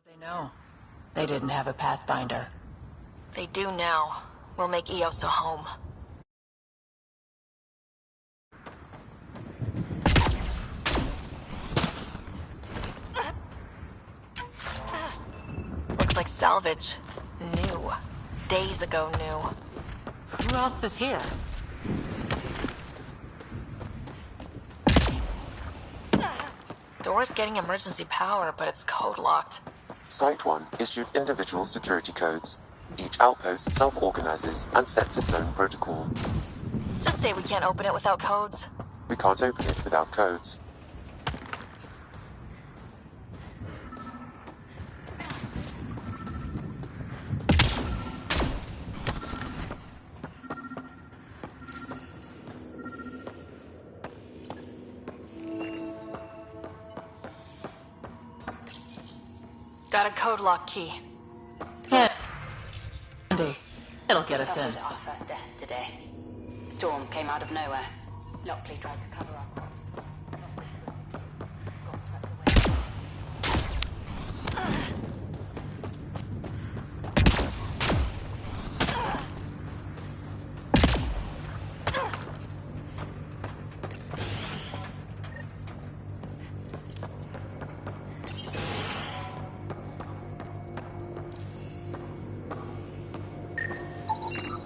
They know. They didn't have a Pathfinder. They do now. We'll make Eos a home. Looks like salvage. New. Days ago new. Who else is here? Door's getting emergency power, but it's code locked. Site 1 issued individual security codes. Each outpost self-organizes and sets its own protocol. Just say we can't open it without codes. We can't open it without codes. Got a code lock key. Yeah. Andy, it'll get us in. Suffered our first death today. Storm came out of nowhere. Lockley tried to cover our crops. Got swept away.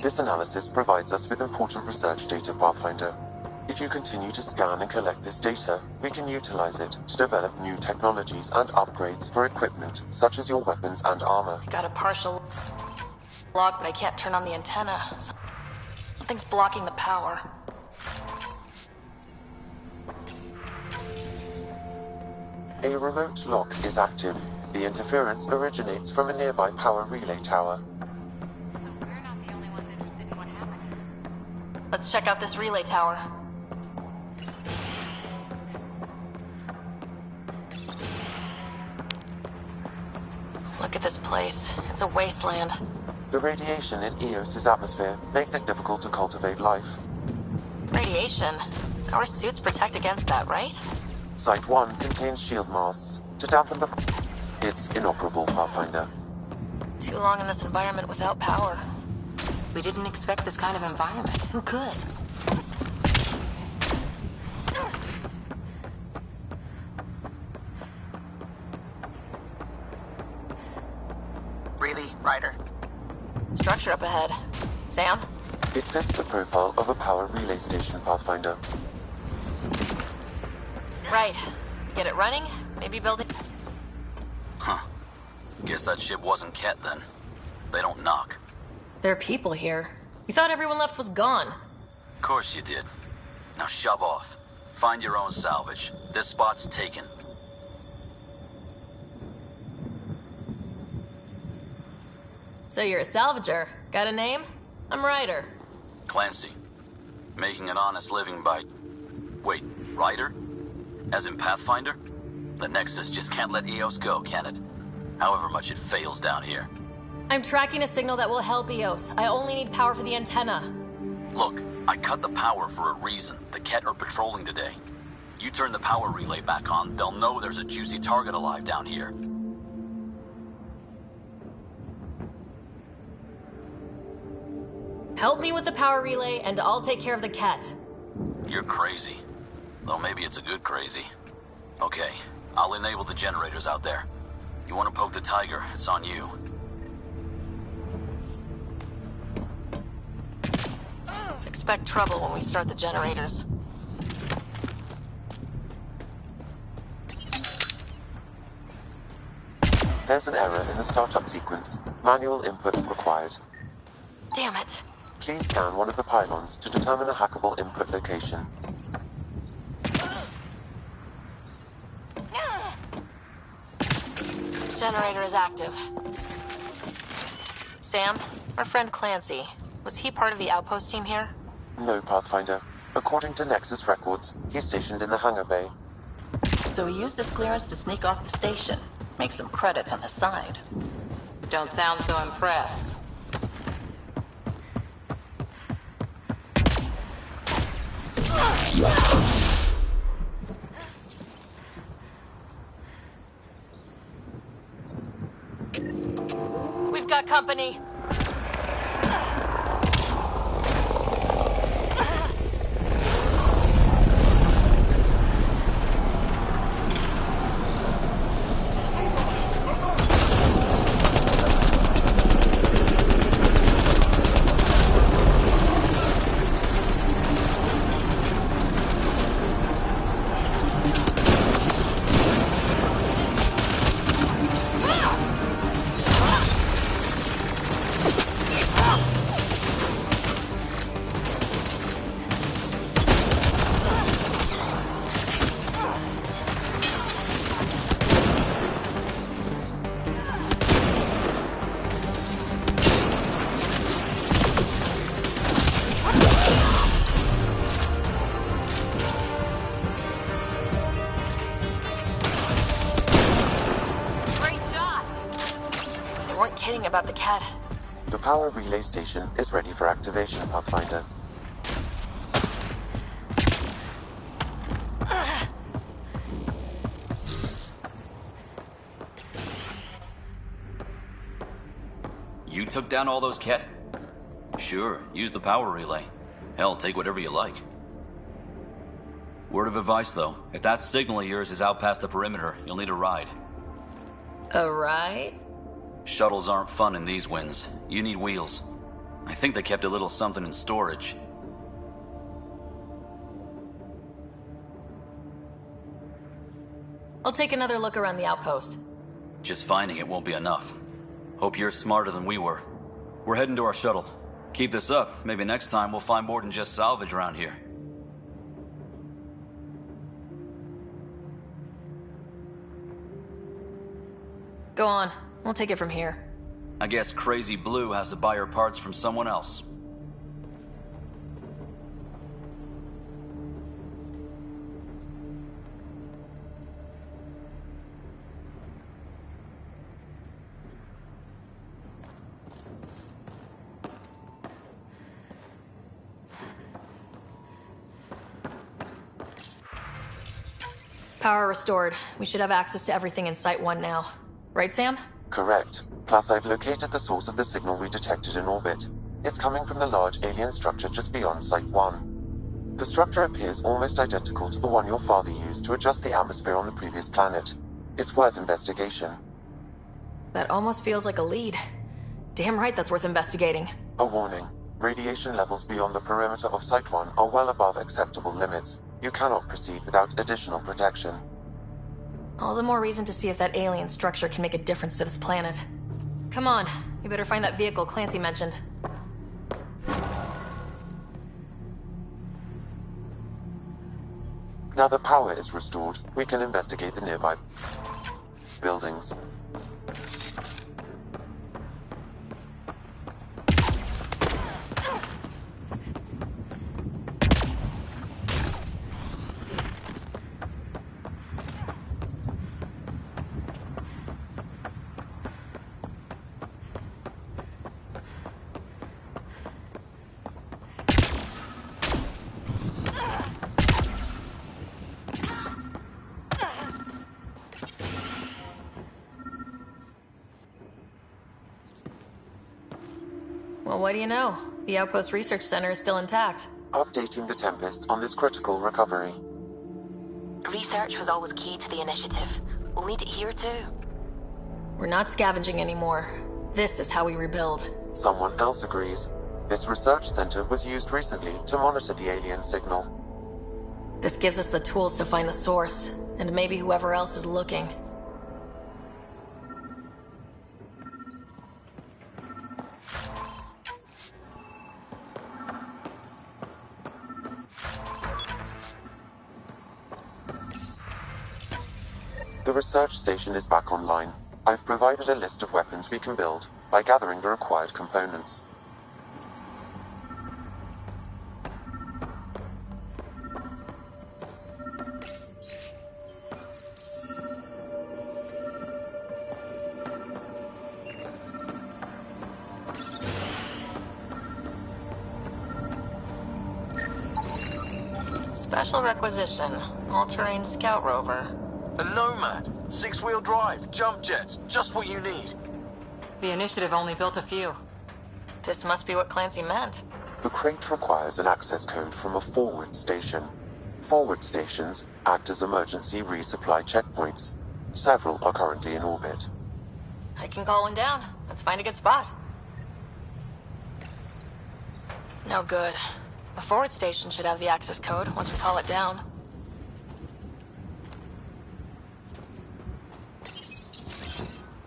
This analysis provides us with important research data, Pathfinder. If you continue to scan and collect this data, we can utilize it to develop new technologies and upgrades for equipment, such as your weapons and armor. Got a partial log, but I can't turn on the antenna. Something's blocking the power. A remote lock is active. The interference originates from a nearby power relay tower. Let's check out this relay tower. Look at this place. It's a wasteland. The radiation in Eos's atmosphere makes it difficult to cultivate life. Radiation? Our suits protect against that, right? Site 1 contains shield masts to dampen the... It's inoperable, Pathfinder. Too long in this environment without power. We didn't expect this kind of environment. Who could? Really, Ryder? Structure up ahead. Sam? It fits the profile of a power relay station, Pathfinder. Right. Get it running, maybe build it. Huh. Guess that ship wasn't Ket then. They don't knock. There are people here. You thought everyone left was gone. Of course you did. Now shove off. Find your own salvage. This spot's taken. So you're a salvager. Got a name? I'm Ryder. Clancy. Making an honest living by... Wait, Ryder? As in Pathfinder? The Nexus just can't let Eos go, can it? However much it fails down here. I'm tracking a signal that will help Eos. I only need power for the antenna. Look, I cut the power for a reason. The Ket are patrolling today. You turn the power relay back on, they'll know there's a juicy target alive down here. Help me with the power relay, and I'll take care of the Ket. You're crazy. Though maybe it's a good crazy. Okay, I'll enable the generators out there. You want to poke the tiger, it's on you. Expect trouble when we start the generators. There's an error in the startup sequence. Manual input required. Damn it. Please scan one of the pylons to determine a hackable input location. Generator is active. Sam, our friend Clancy, was he part of the outpost team here? No, Pathfinder. According to Nexus records, he's stationed in the hangar bay. So he used his clearance to sneak off the station. Make some credits on the side. Don't sound so impressed. company. About the cat. The power relay station is ready for activation, Pathfinder. You took down all those cat? Sure, use the power relay. Hell, take whatever you like. Word of advice, though. If that signal of yours is out past the perimeter, you'll need a ride. A ride? Shuttles aren't fun in these winds. You need wheels. I think they kept a little something in storage. I'll take another look around the outpost. Just finding it won't be enough. Hope you're smarter than we were. We're heading to our shuttle. Keep this up. Maybe next time we'll find more than just salvage around here. Go on. We'll take it from here. I guess Crazy Blue has to buy her parts from someone else. Power restored. We should have access to everything in Site 1 now. Right, Sam? Correct. Plus, I've located the source of the signal we detected in orbit. It's coming from the large alien structure just beyond Site 1. The structure appears almost identical to the one your father used to adjust the atmosphere on the previous planet. It's worth investigation. That almost feels like a lead. Damn right that's worth investigating. A warning. Radiation levels beyond the perimeter of Site 1 are well above acceptable limits. You cannot proceed without additional protection. All the more reason to see if that alien structure can make a difference to this planet. Come on, we better find that vehicle Clancy mentioned. Now the power is restored, we can investigate the nearby buildings. Well, what do you know? The Outpost Research Center is still intact. Updating the Tempest on this critical recovery. Research was always key to the initiative. We'll need it here too. We're not scavenging anymore. This is how we rebuild. Someone else agrees. This research center was used recently to monitor the alien signal. This gives us the tools to find the source, and maybe whoever else is looking. The research station is back online. I've provided a list of weapons we can build by gathering the required components. Special requisition. All-terrain scout rover. A Nomad, 6-wheel drive, jump jets, just what you need. The initiative only built a few. This must be what Clancy meant. The crate requires an access code from a forward station. Forward stations act as emergency resupply checkpoints. Several are currently in orbit. I can call one down. Let's find a good spot. No good. A forward station should have the access code once we call it down.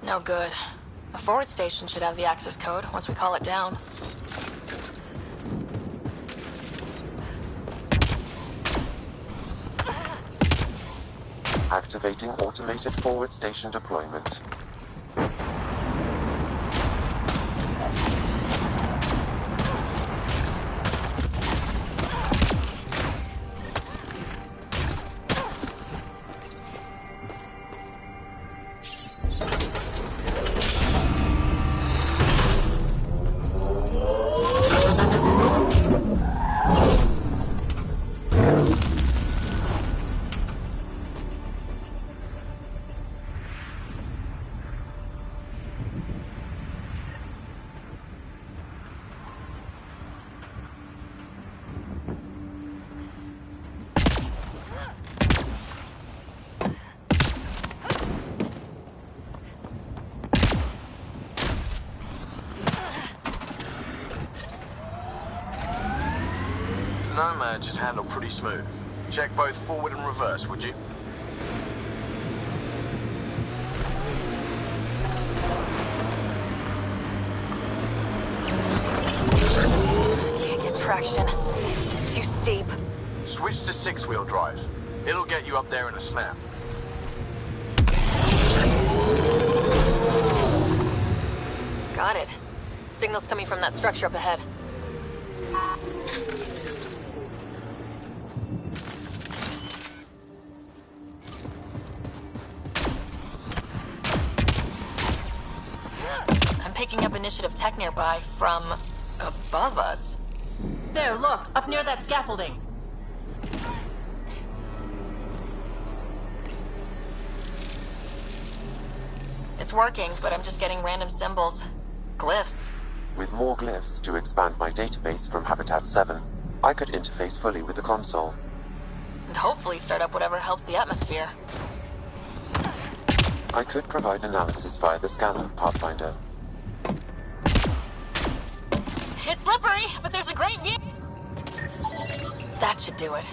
No good. A forward station should have the access code once we call it down. Activating automated forward station deployment. Nomad should handle pretty smooth. Check both forward and reverse, would you? Can't get traction. It's too steep. Switch to six-wheel drive. It'll get you up there in a snap. Got it. Signal's coming from that structure up ahead. I'm picking up initiative tech nearby from above us. There, look, up near that scaffolding. It's working, but I'm just getting random symbols. Glyphs. With more glyphs to expand my database from Habitat 7, I could interface fully with the console. And hopefully start up whatever helps the atmosphere. I could provide analysis via the scanner, Pathfinder. It's slippery, but there's a great view. That should do it.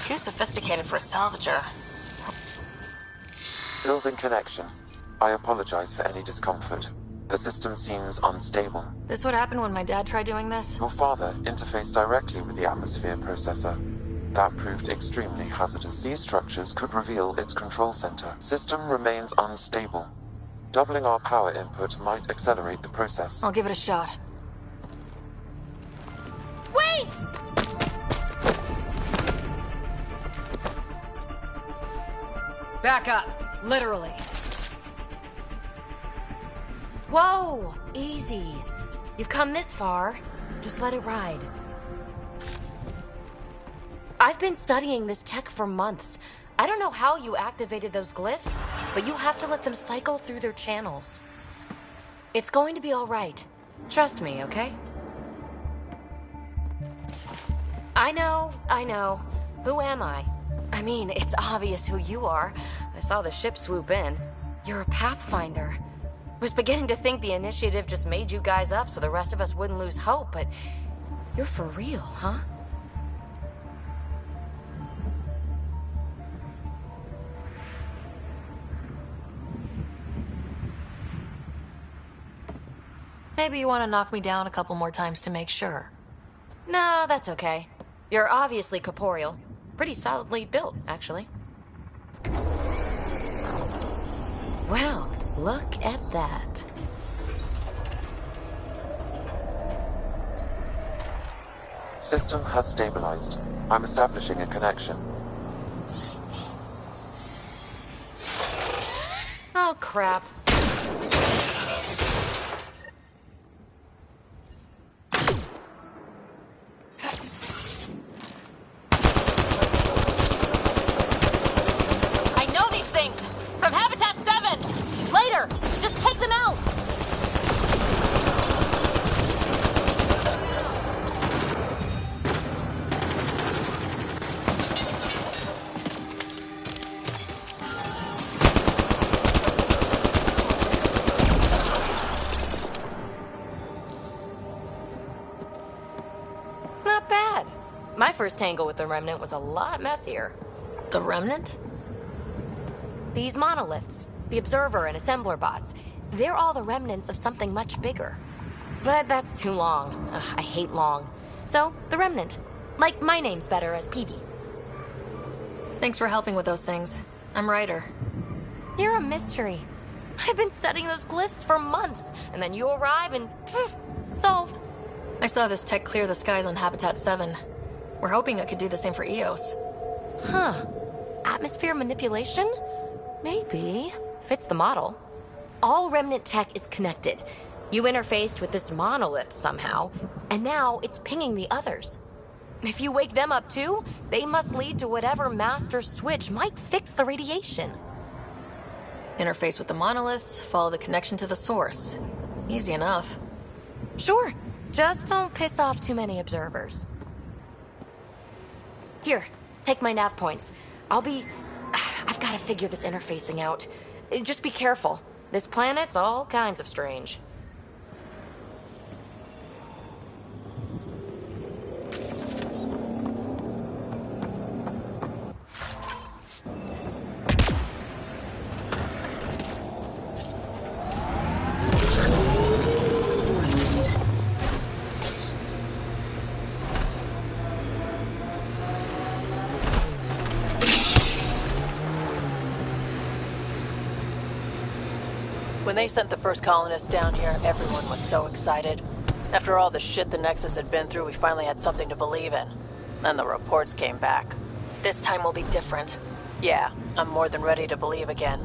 Too sophisticated for a salvager. Building connection. I apologize for any discomfort. The system seems unstable. This would happen when my dad tried doing this? Your father interfaced directly with the atmosphere processor. That proved extremely hazardous. These structures could reveal its control center. System remains unstable. Doubling our power input might accelerate the process. I'll give it a shot. Wait! Back up. Literally. Whoa! Easy. You've come this far. Just let it ride. I've been studying this tech for months. I don't know how you activated those glyphs, but you have to let them cycle through their channels. It's going to be all right. Trust me, okay? I know. Who am I? I mean, it's obvious who you are. I saw the ship swoop in. You're a Pathfinder. Was beginning to think the initiative just made you guys up so the rest of us wouldn't lose hope, but you're for real, huh? Maybe you want to knock me down a couple more times to make sure. No, that's okay. You're obviously corporeal. Pretty solidly built, actually. Well, look at that. System has stabilized. I'm establishing a connection. Oh, crap. My first tangle with the Remnant was a lot messier. The Remnant? These monoliths, the Observer and Assembler bots, they're all the remnants of something much bigger. But that's too long. Ugh, I hate long. So, the Remnant. Like, my name's better as Peavy. Thanks for helping with those things. I'm Ryder. You're a mystery. I've been studying those glyphs for months, and then you arrive and poof, solved. I saw this tech clear the skies on Habitat 7. We're hoping it could do the same for EOS. Huh. Atmosphere manipulation? Maybe. Fits the model. All Remnant tech is connected. You interfaced with this monolith somehow, and now it's pinging the others. If you wake them up too, they must lead to whatever master switch might fix the radiation. Interface with the monoliths, follow the connection to the source. Easy enough. Sure. Just don't piss off too many observers. Here, take my nav points. I've got to figure this interfacing out. Just be careful. This planet's all kinds of strange. When they sent the first colonists down here, everyone was so excited. After all the shit the Nexus had been through, we finally had something to believe in. Then the reports came back. This time will be different. Yeah, I'm more than ready to believe again.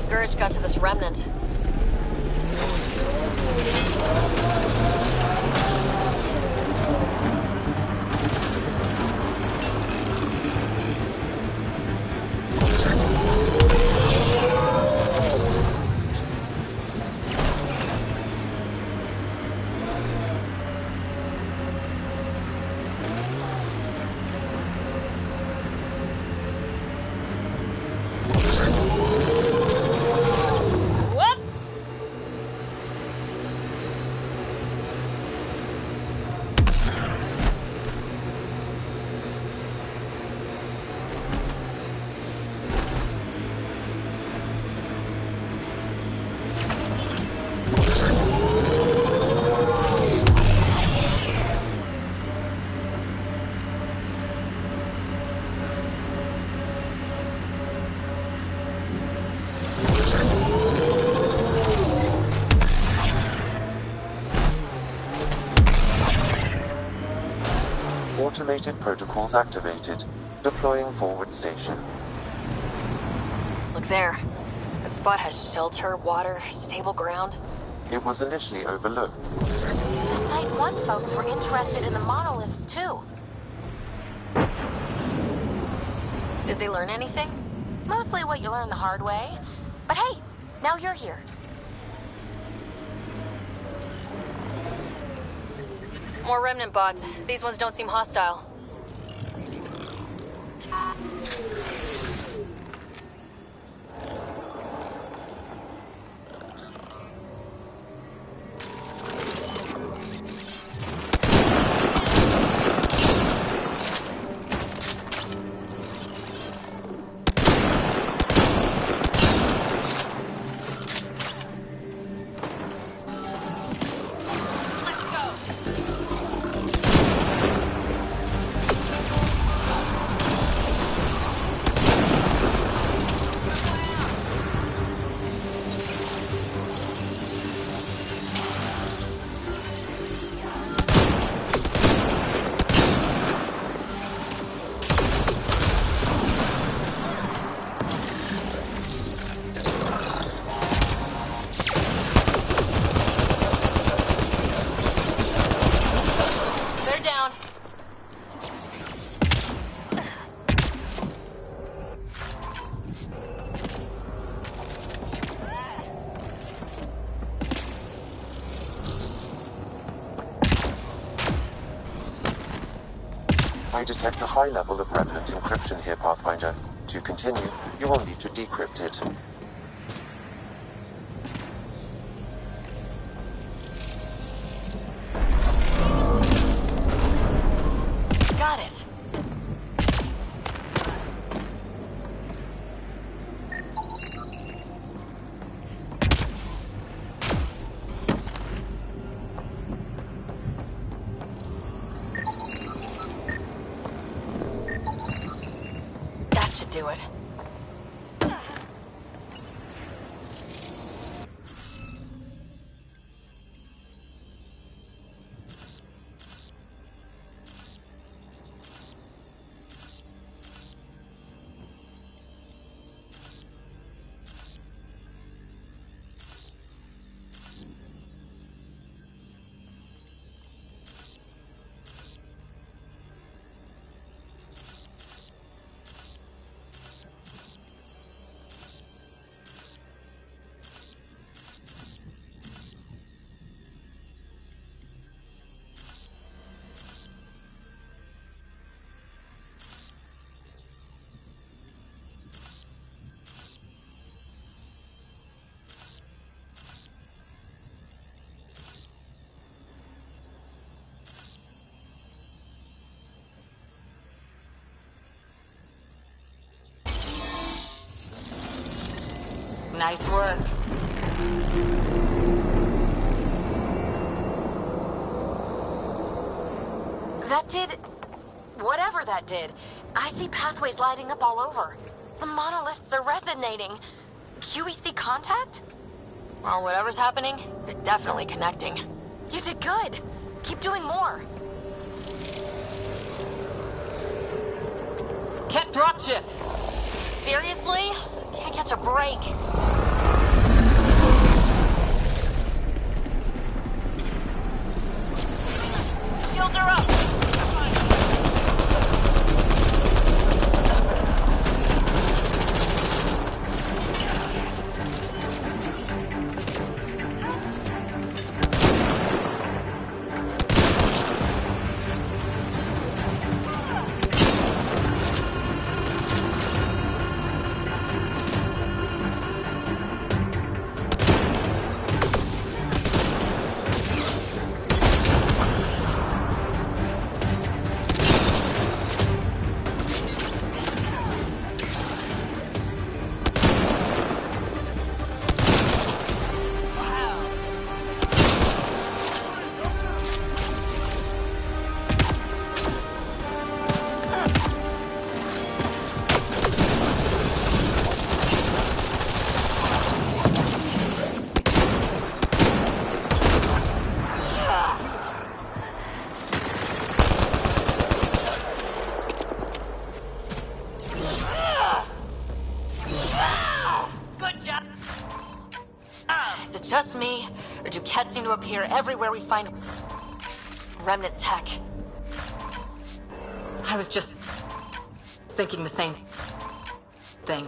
Scourge got to this remnant. Automated protocols activated. Deploying forward station. Look there. That spot has shelter, water, stable ground. It was initially overlooked. The Site 1 folks were interested in the monoliths too. Did they learn anything? Mostly what you learn the hard way. But hey, now you're here. More remnant bots. These ones don't seem hostile. I detect a high level of remnant encryption here, Pathfinder. To continue, you will need to decrypt it. Got it. That should do it. Nice work. That did... whatever that did. I see pathways lighting up all over. The monoliths are resonating. QEC contact? Well, whatever's happening, you're definitely connecting. You did good. Keep doing more. Can't dropship. Seriously? Can't catch a break. Shields are up. Just me, or do Kett seem to appear everywhere we find remnant tech? I was just thinking the same thing.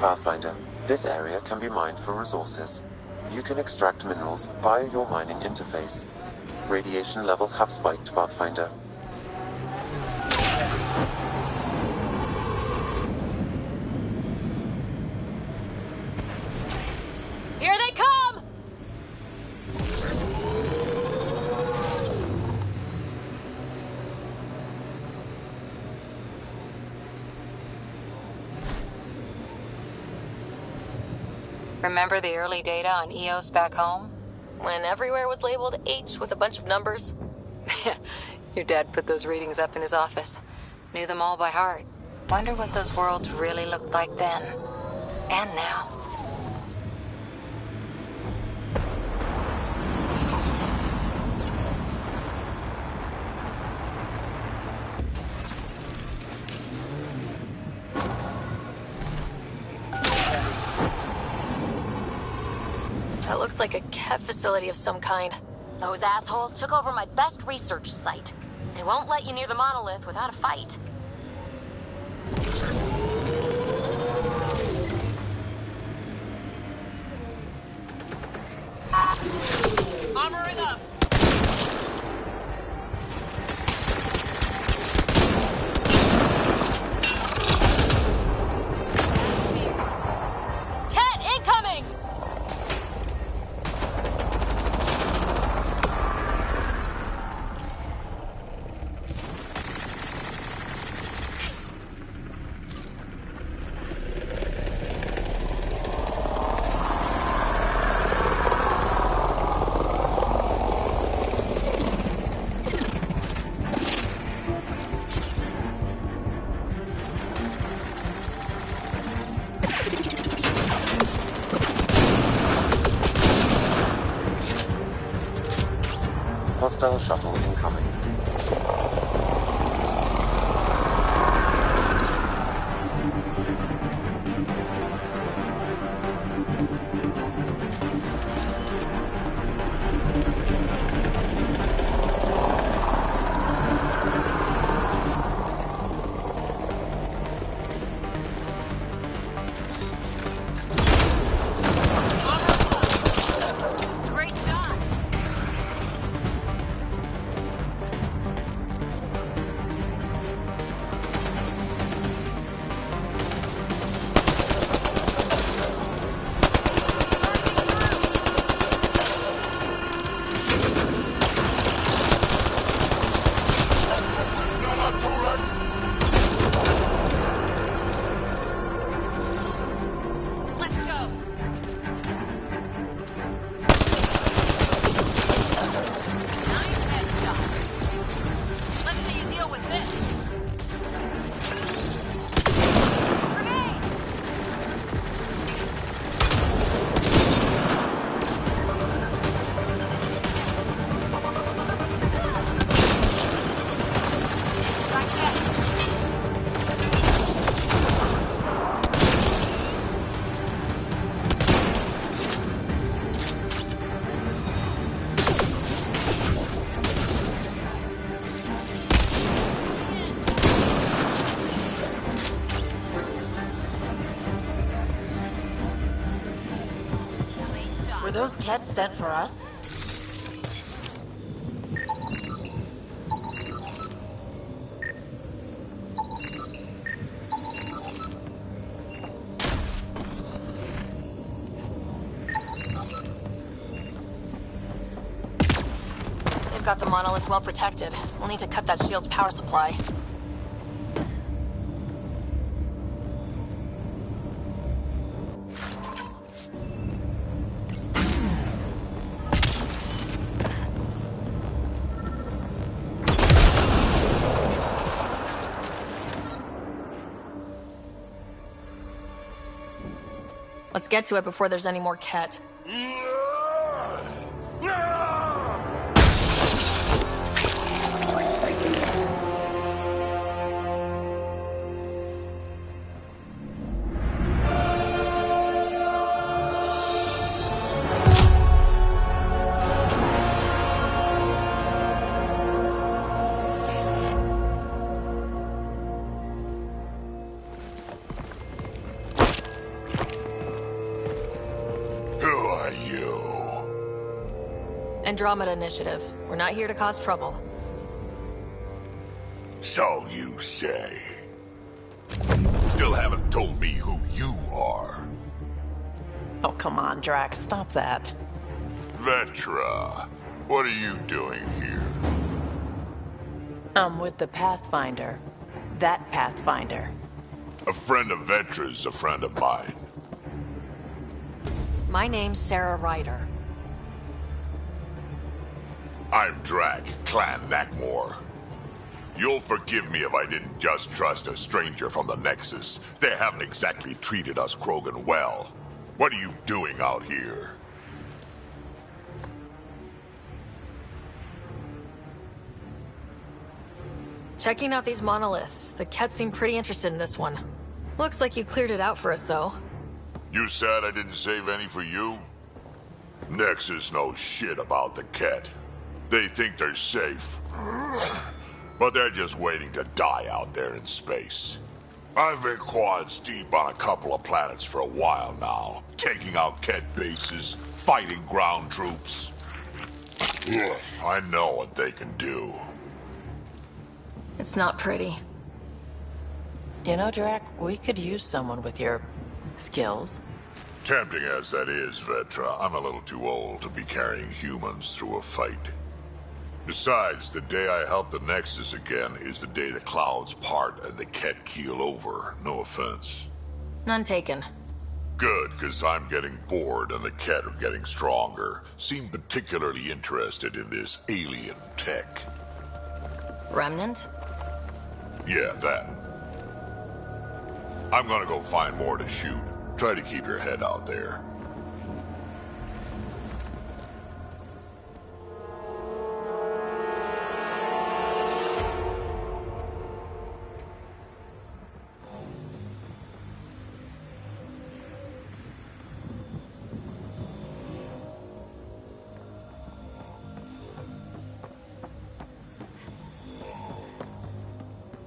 Pathfinder, this area can be mined for resources. You can extract minerals via your mining interface. Radiation levels have spiked, Pathfinder. Here they come! Remember the early data on EOS back home? When everywhere was labeled H with a bunch of numbers. Your dad put those readings up in his office. Knew them all by heart. Wonder what those worlds really looked like then. And now. Looks like a Ket facility of some kind. Those assholes took over my best research site. They won't let you near the monolith without a fight. Armoring up! Ket, incoming! Hostile shuttle incoming. Great shot! Let's go! Nice headshot. Let's see you deal with this. Grenade! Got Ket. Were those Kets sent for us? They've got the monolith well protected. We'll need to cut that shield's power supply. Let's get to it before there's any more Ket. Andromeda Initiative. We're not here to cause trouble. So you say. Still haven't told me who you are. Oh, come on, Drax. Stop that. Vetra, what are you doing here? I'm with the Pathfinder. That Pathfinder. A friend of Vetra's a friend of mine. My name's Sarah Ryder. I'm Drac, Clan Nakmor. You'll forgive me if I didn't just trust a stranger from the Nexus. They haven't exactly treated us Krogan well. What are you doing out here? Checking out these monoliths. The Ket seem pretty interested in this one. Looks like you cleared it out for us, though. You said I didn't save any for you? Nexus knows shit about the Ket. They think they're safe. But they're just waiting to die out there in space. I've been quads deep on a couple of planets for a while now, taking out Ket bases, fighting ground troops. I know what they can do. It's not pretty. You know, Drac, we could use someone with your skills. Tempting as that is, Vetra, I'm a little too old to be carrying humans through a fight. Besides, the day I help the Nexus again is the day the clouds part and the Ket keel over. No offense. None taken. Good, because I'm getting bored and the Ket are getting stronger. Seem particularly interested in this alien tech. Remnant? Yeah, that. I'm gonna go find more to shoot. Try to keep your head out there.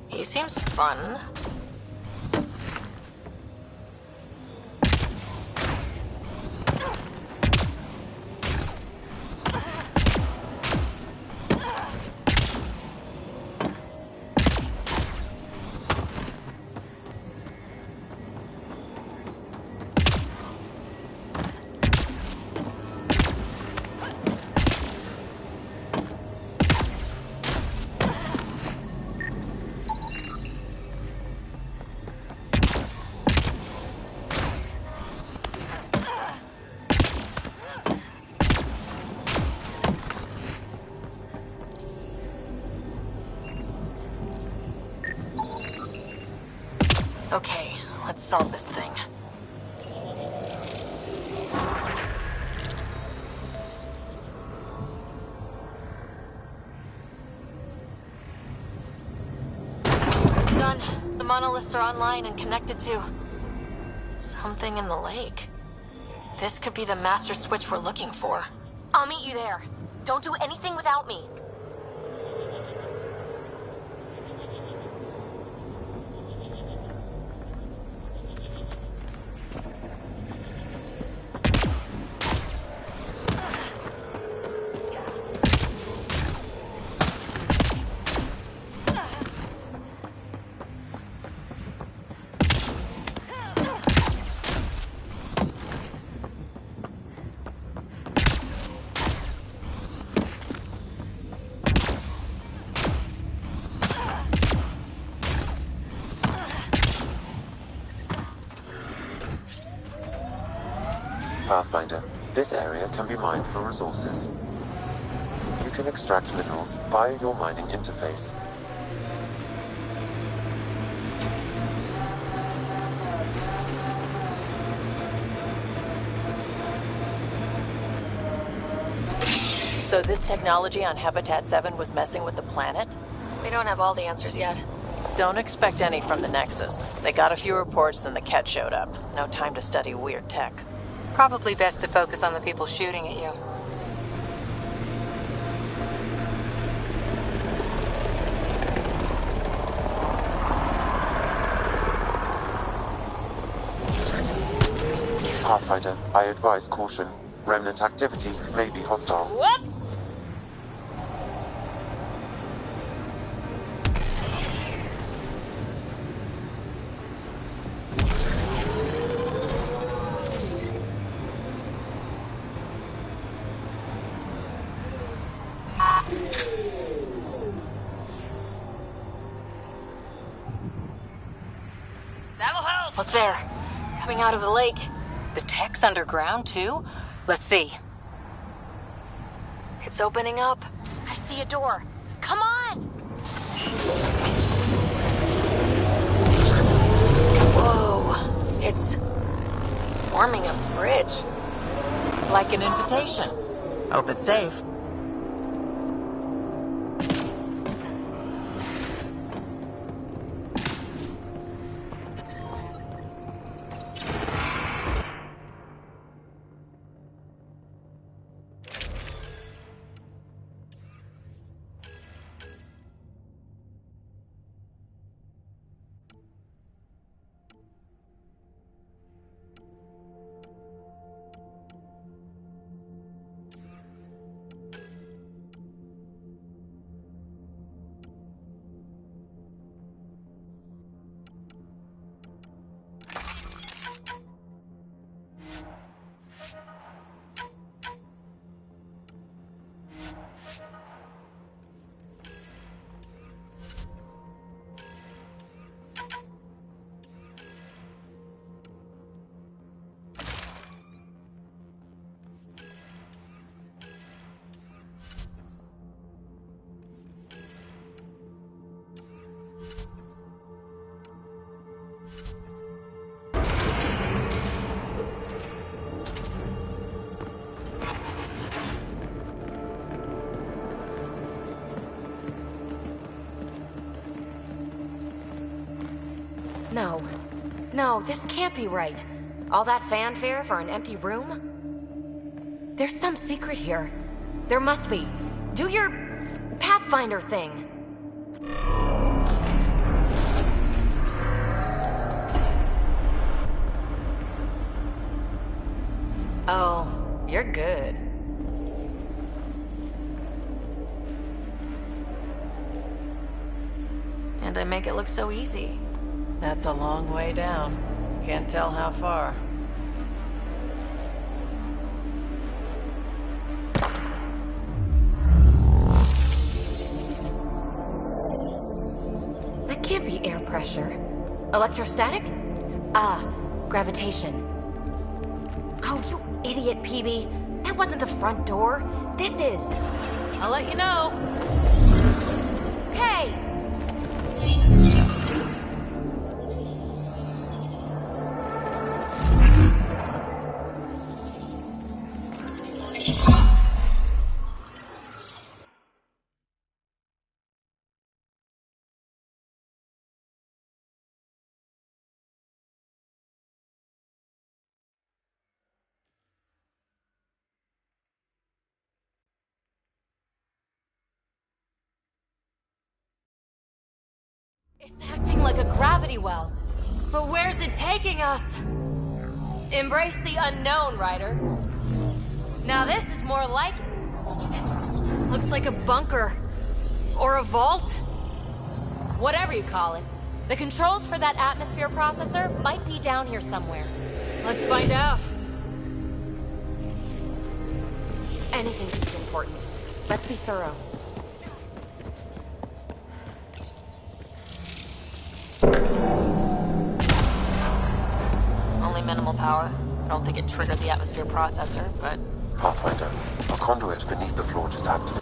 He seems fun. Okay, let's solve this thing. Done. The monoliths are online and connected to something in the lake. This could be the master switch we're looking for. I'll meet you there. Don't do anything without me. Pathfinder, this area can be mined for resources. You can extract minerals via your mining interface. So this technology on Habitat 7 was messing with the planet? We don't have all the answers yet. Don't expect any from the Nexus. They got a few reports, then the Ket showed up. No time to study weird tech. Probably best to focus on the people shooting at you. Pathfinder, I advise caution. Remnant activity may be hostile. Whoops! That'll help. Look there. Coming out of the lake. The tech's underground, too? Let's see. It's opening up. I see a door. Come on! Whoa. It's forming a bridge. Like an invitation. Hope it's safe. No. No, this can't be right. All that fanfare for an empty room? There's some secret here. There must be. Do your Pathfinder thing. Oh, you're good. And I make it look so easy. That's a long way down. Can't tell how far. That can't be air pressure. Electrostatic? Ah, gravitation. Oh, you idiot, PB. That wasn't the front door. This is. I'll let you know. Hey! It's acting like a gravity well. But where's it taking us? Embrace the unknown, Ryder. Now this is more like... Looks like a bunker. Or a vault? whatever you call it. The controls for that atmosphere processor might be down here somewhere. Let's find out. Anything could be important. Let's be thorough. Only minimal power. I don't think it triggered the atmosphere processor, but... Pathfinder, a conduit beneath the floor just activated.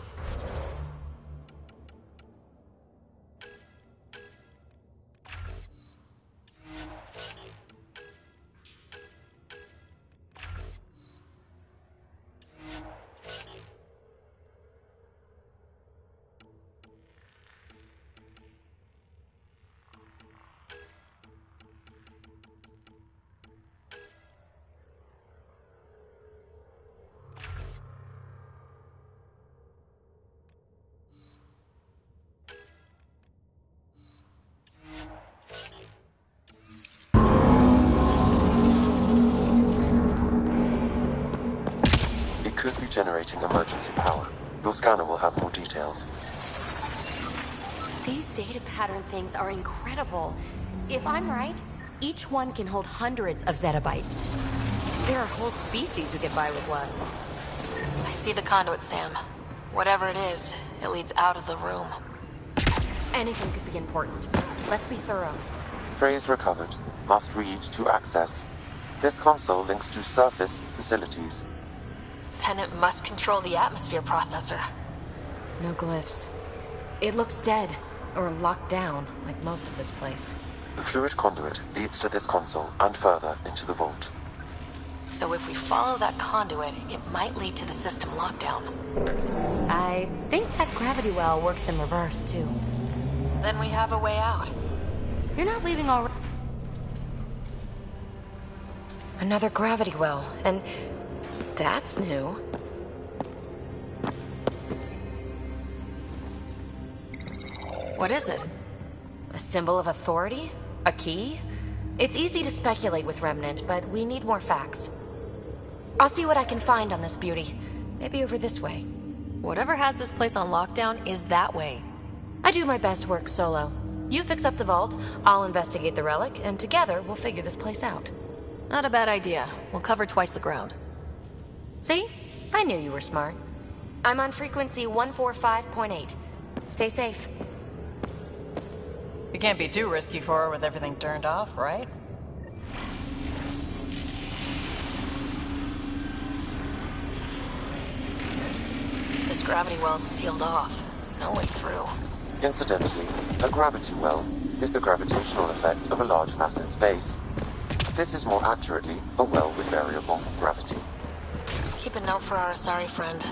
Could be generating emergency power. Your scanner will have more details. These data pattern things are incredible. If I'm right, each one can hold hundreds of zettabytes. There are whole species who get by with less. I see the conduit, Sam. Whatever it is, it leads out of the room. Anything could be important. Let's be thorough. Phrase recovered. Must read to access. This console links to surface facilities. Then it must control the atmosphere processor. No glyphs. It looks dead, or locked down, like most of this place. The fluid conduit leads to this console and further into the vault. So if we follow that conduit, it might lead to the system lockdown. I think that gravity well works in reverse, too. Then we have a way out. You're not leaving already. Another gravity well, and that's new. What is it? A symbol of authority? A key? It's easy to speculate with Remnant, but we need more facts. I'll see what I can find on this beauty. Maybe over this way. Whatever has this place on lockdown is that way. I do my best work solo. You fix up the vault, I'll investigate the relic, and together we'll figure this place out. Not a bad idea. We'll cover twice the ground. See? I knew you were smart. I'm on frequency 145.8. Stay safe. You can't be too risky for her with everything turned off, right? This gravity well's sealed off. No way through. Incidentally, a gravity well is the gravitational effect of a large mass in space. This is more accurately a well with variable gravity. Keep a note for our sorry friend.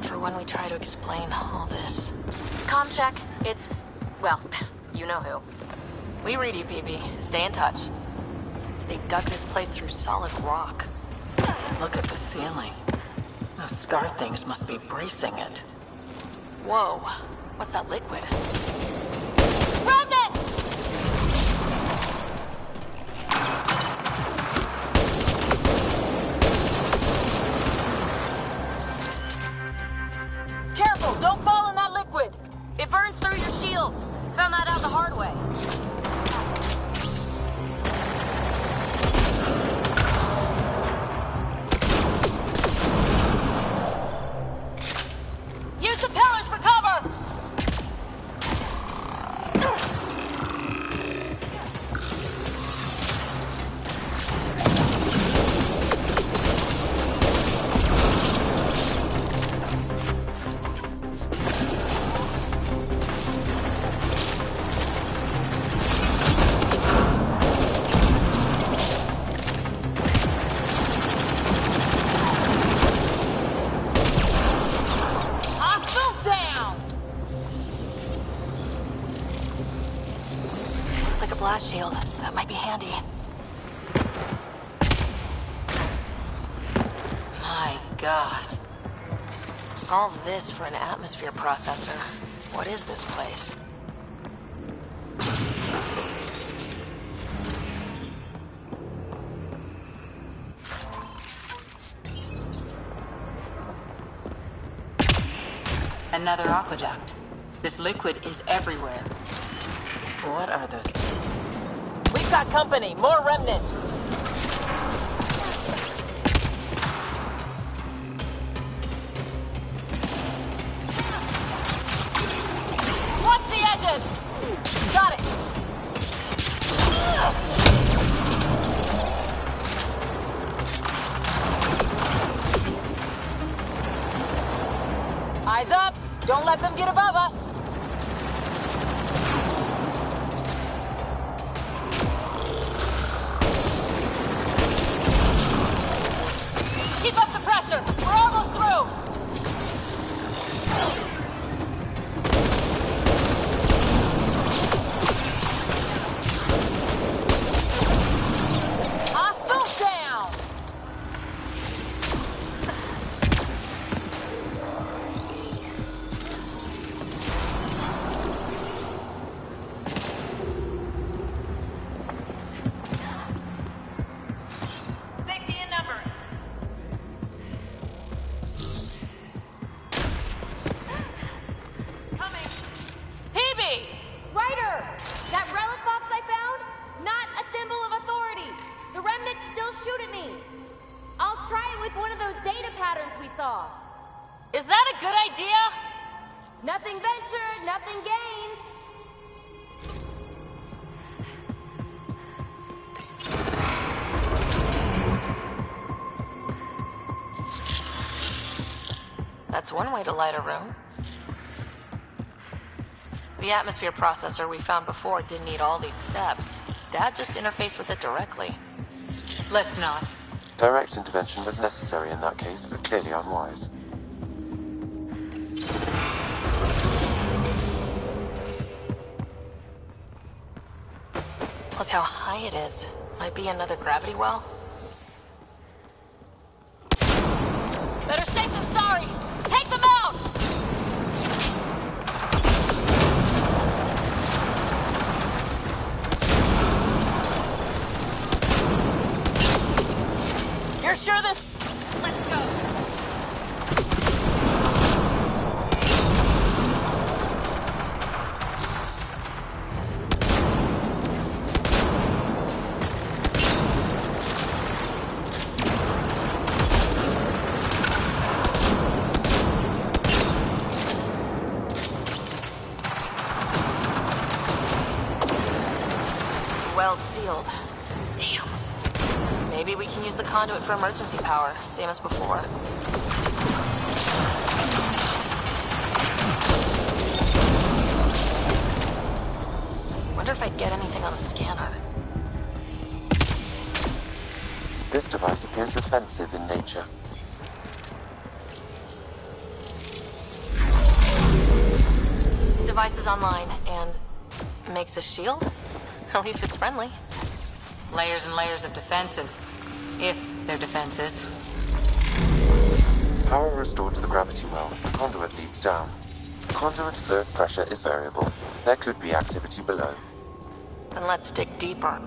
For when we try to explain all this. Comm check. It's... well, you know who. We read you, PB. Stay in touch. They dug this place through solid rock. Look at the ceiling. Those scar things must be bracing it. Whoa. What's that liquid? Remnant! Careful, don't fall in that liquid. It burns through your shields. Found that out the hard way. Use the pillars for cover! Hostiles down! Looks like a blast shield. That might be handy. My God. All this for an atmosphere processor. What is this place? Another aqueduct. This liquid is everywhere. What are those? We've got company. More remnant. Watch the edges! Got it. Eyes up. Don't let them get above us. Keep up the pressure! We're almost through! Hostiles down. Safety in numbers. Coming. PB! Ryder! That relic box I found? Not a symbol of authority. The remnants still shoot at me. I'll try it with one of those data patterns we saw. Is that a good idea? Nothing ventured, nothing gained. That's one way to light a room. The atmosphere processor we found before didn't need all these steps. Dad just interfaced with it directly. Let's not. Direct intervention was necessary in that case, but clearly unwise. Look how high it is. Might be another gravity well. Better safe than sorry! Take them out! You're sure this... Let's go. Well sealed. Damn. Maybe we can use the conduit for emergency power, same as before. Wonder if I'd get anything on the scanner. This device appears defensive in nature. Device is online and makes a shield? At least it's friendly. Layers and layers of defenses. If they're defenses. Power restored to the gravity well. The conduit leads down. Conduit flow pressure is variable. There could be activity below. Then let's dig deeper.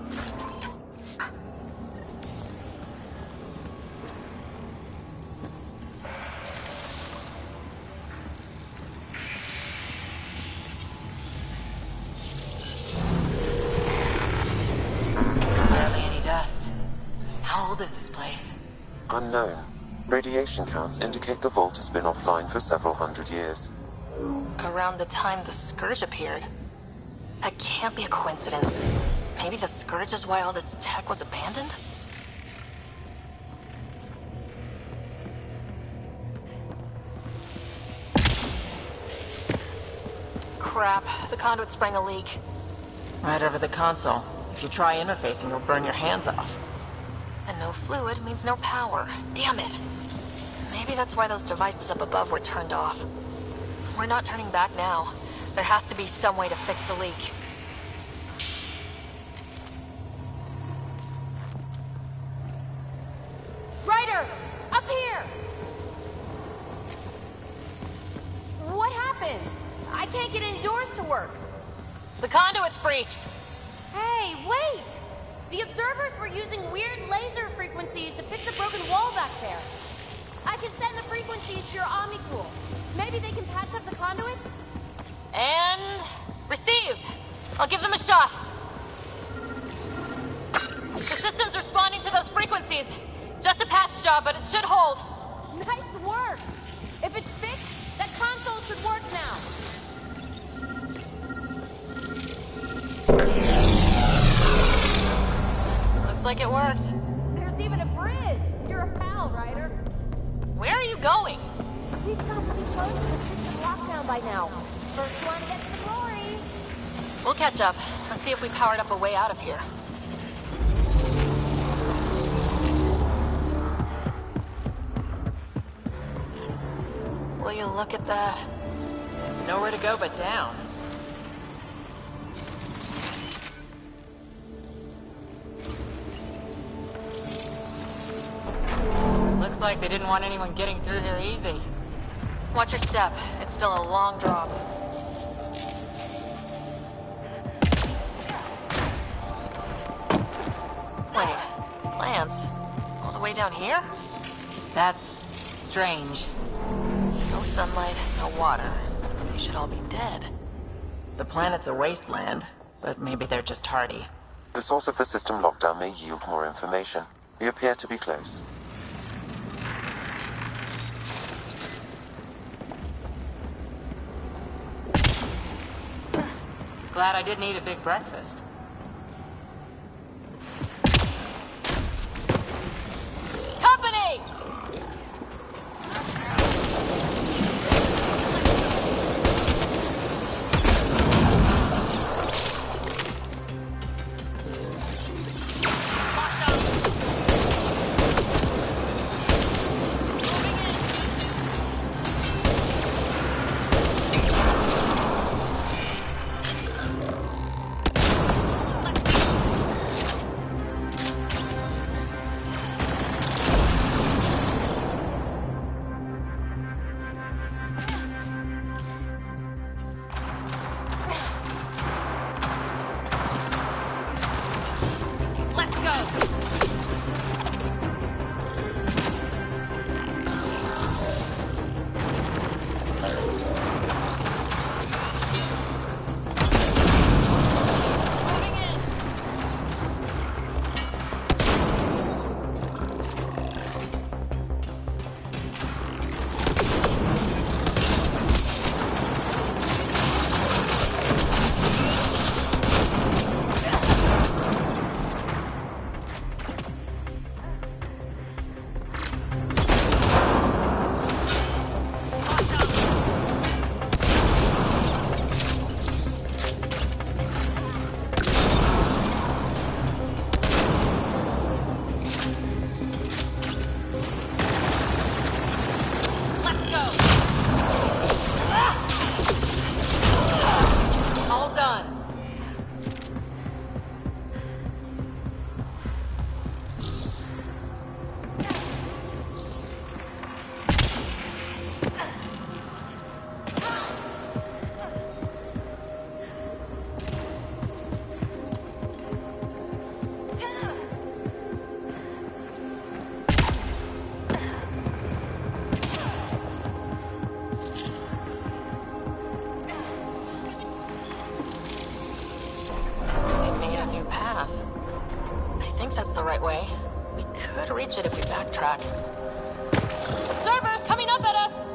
Barely any dust. How old is this place? Unknown. Radiation counts indicate the vault has been offline for several hundred years. Around the time the Scourge appeared. That can't be a coincidence. Maybe the Scourge is why all this tech was abandoned? Crap, the conduit sprang a leak. Right over the console. If you try interfacing, you'll burn your hands off. And no fluid means no power. Damn it. Maybe that's why those devices up above were turned off. We're not turning back now. There has to be some way to fix the leak. Ryder! Up here! What happened? I can't get indoors to work. The conduit's breached. Hey, wait! The observers were using weird laser frequencies to fix a broken wall back there. I can send the frequencies to your Omni tool. Maybe they can patch up the conduit? And... received. I'll give them a shot. The system's responding to those frequencies. Just a patch job, but it should hold. Nice work! If it's fixed, that console should work now. Looks like it worked. There's even a bridge. You're a pal, Ryder. Where are you going? We've got to be close to the system lockdown by now. First one to get to the glory. We'll catch up. Let's see if we powered up a way out of here. Will you look at that? Nowhere to go but down. Looks like they didn't want anyone getting through here easy. Watch your step. It's still a long drop. Wait, plants? All the way down here? That's strange. No sunlight, no water. They should all be dead. The planet's a wasteland, but maybe they're just hardy. The source of the system lockdown may yield more information. We appear to be close. Glad I didn't eat a big breakfast. Company! reach it if we backtrack. Observers coming up at us!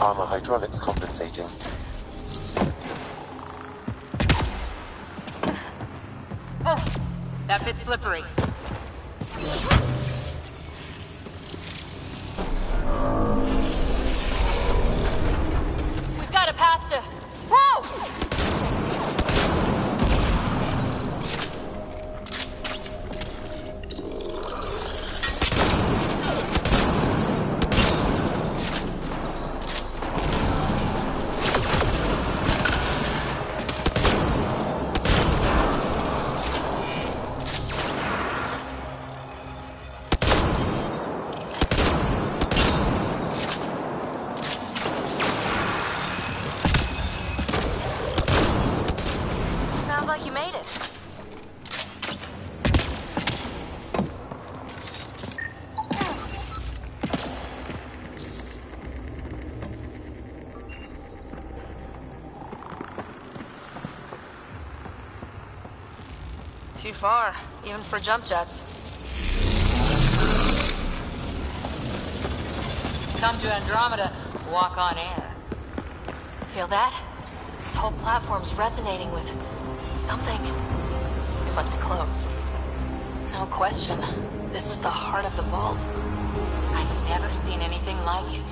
Armor hydraulics compensating. Oh, that bit's slippery. We've got a path to... Whoa! Sounds like you made it. Too far, even for jump jets. Come to Andromeda, walk on air. Feel that? This whole platform's resonating with something. It must be close. No question. This is the heart of the vault. I've never seen anything like it.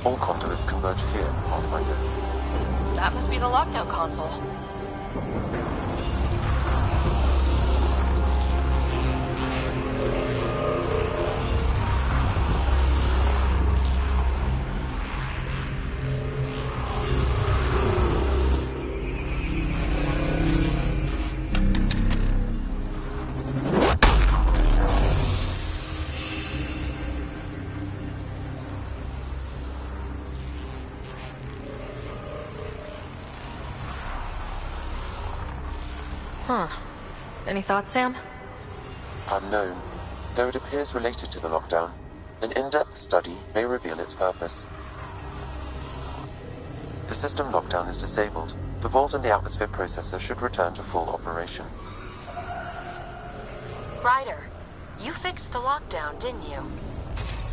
All conduits converge here, Pathfinder. That must be the lockdown console. Huh. Any thoughts, Sam? Unknown. Though it appears related to the lockdown, an in-depth study may reveal its purpose. The system lockdown is disabled. The vault and the atmosphere processor should return to full operation. Ryder, you fixed the lockdown, didn't you?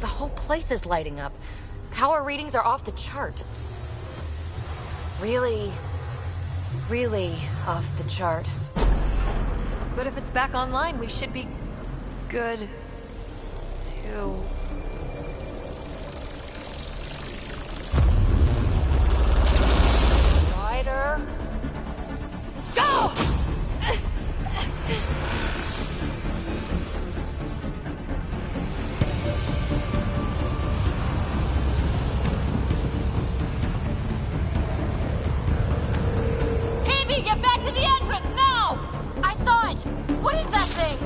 The whole place is lighting up. Power readings are off the chart. Really off the chart. But if it's back online, we should be good too. Ryder, go! PB, get back to the entrance now! I saw it! What is that thing?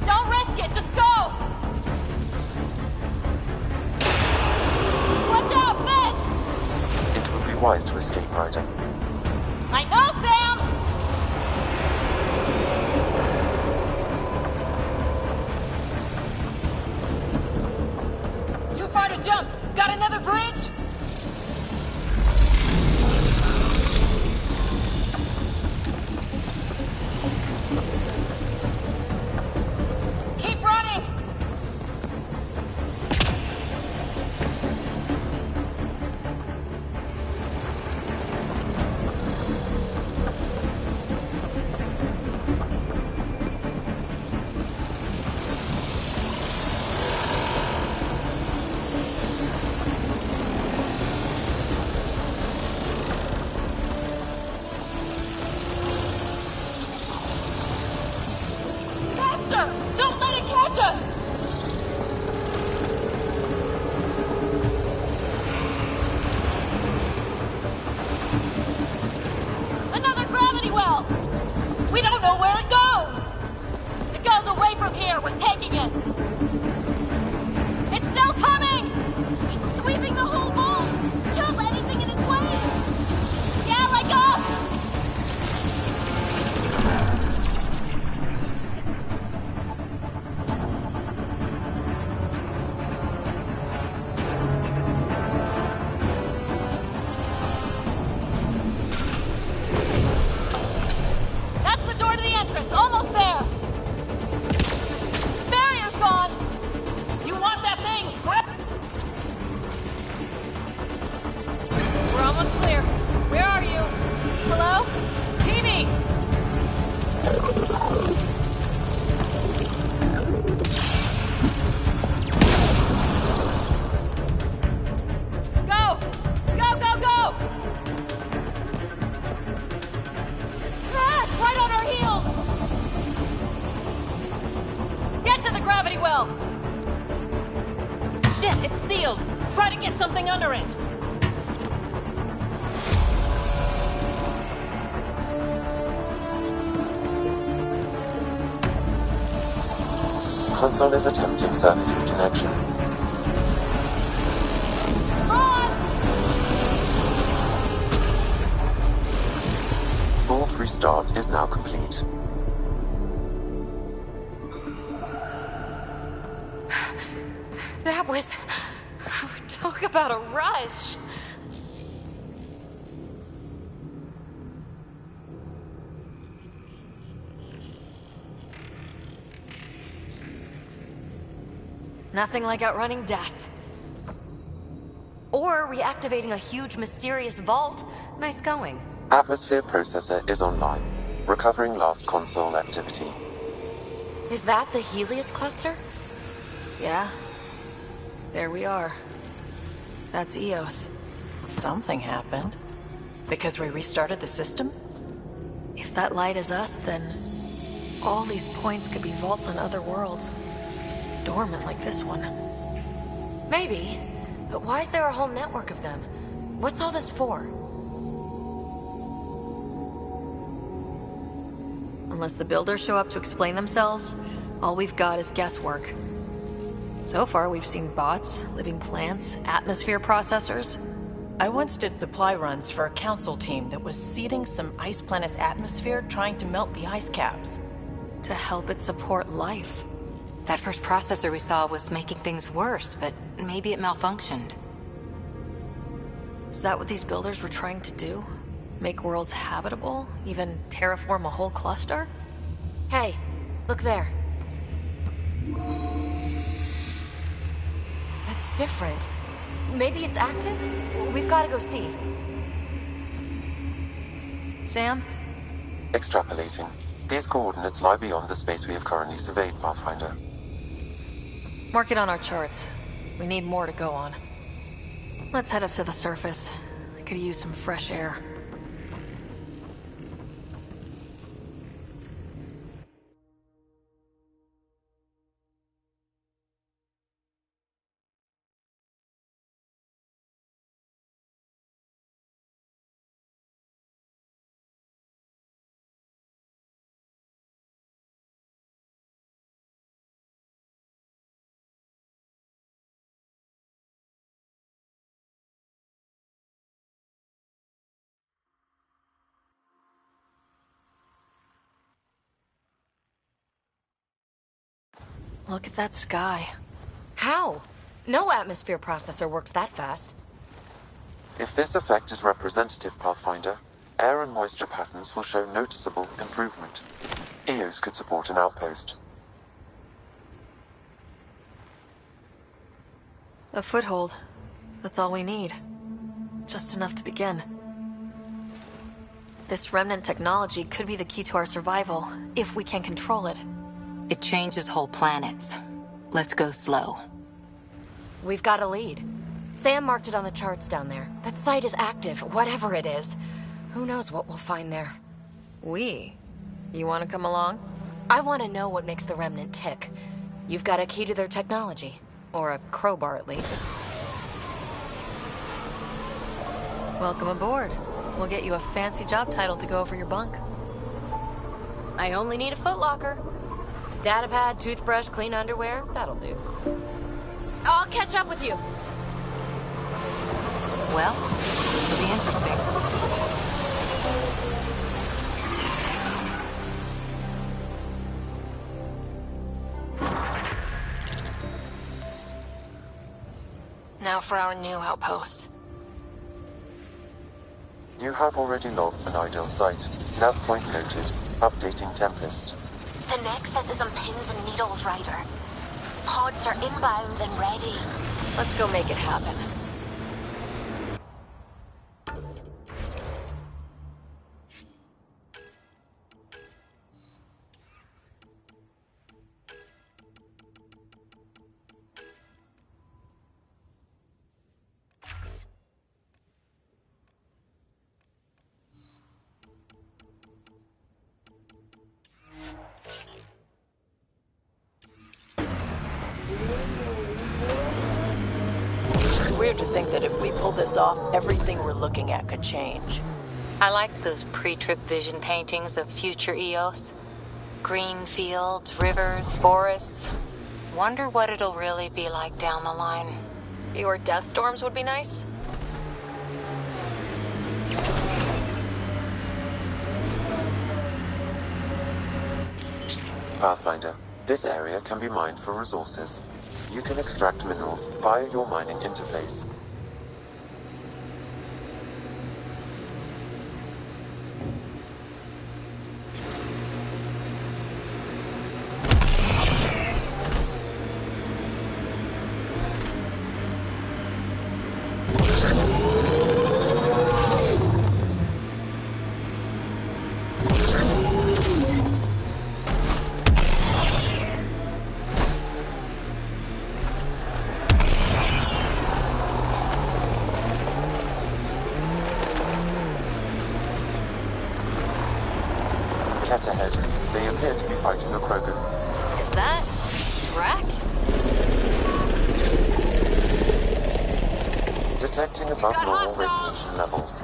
Don't risk it, just go! Watch out, Fizz! It would be wise to escape, Ryder. I know, Sam! Too far to jump! Got another bridge? Keep running! go! Shit, it's sealed! Try to get something under it! Console is attempting service reconnection. Vault restart is now complete. That was... Talk about a rush! Nothing like outrunning death. Or reactivating a huge mysterious vault. Nice going. Atmosphere processor is online, recovering last console activity. Is that the Helios cluster? Yeah. There we are. That's Eos. Something happened. Because we restarted the system? If that light is us, then all these points could be vaults on other worlds. Dormant like this one. Maybe. But why is there a whole network of them? What's all this for? Unless the builders show up to explain themselves, all we've got is guesswork. So far, we've seen bots, living plants, atmosphere processors. I once did supply runs for a council team that was seeding some ice planet's atmosphere, trying to melt the ice caps. To help it support life. That first processor we saw was making things worse, but maybe it malfunctioned. Is that what these builders were trying to do? Make worlds habitable? Even terraform a whole cluster? Hey, look there. That's different. Maybe it's active? We've got to go see. Sam? Extrapolating. These coordinates lie beyond the space we have currently surveyed, Pathfinder. Mark it on our charts. We need more to go on. Let's head up to the surface. I could use some fresh air. Look at that sky. How? No atmosphere processor works that fast. If this effect is representative, Pathfinder, air and moisture patterns will show noticeable improvement. Eos could support an outpost. A foothold. That's all we need. Just enough to begin. This remnant technology could be the key to our survival, if we can control it. It changes whole planets. Let's go slow. We've got a lead. Sam marked it on the charts down there. That site is active, whatever it is. Who knows what we'll find there. We? You want to come along? I want to know what makes the Remnant tick. You've got a key to their technology. Or a crowbar, at least. Welcome aboard. We'll get you a fancy job title to go over your bunk. I only need a footlocker. Datapad, toothbrush, clean underwear, that'll do. I'll catch up with you. Well, this will be interesting. Now for our new outpost. You have already logged an ideal site. Nav point noted. Updating Tempest. The Nexus is on pins and needles, Ryder. Pods are inbound and ready. Let's go make it happen. weird to think that if we pull this off, everything we're looking at could change. I liked those pre-trip vision paintings of future Eos. Green fields, rivers, forests. Wonder what it'll really be like down the line. Fewer death storms would be nice. Pathfinder, this area can be mined for resources. You can extract minerals via your mining interface. Cat ahead. They appear to be fighting a Krogan. Is that Drac? Detecting above normal radiation levels.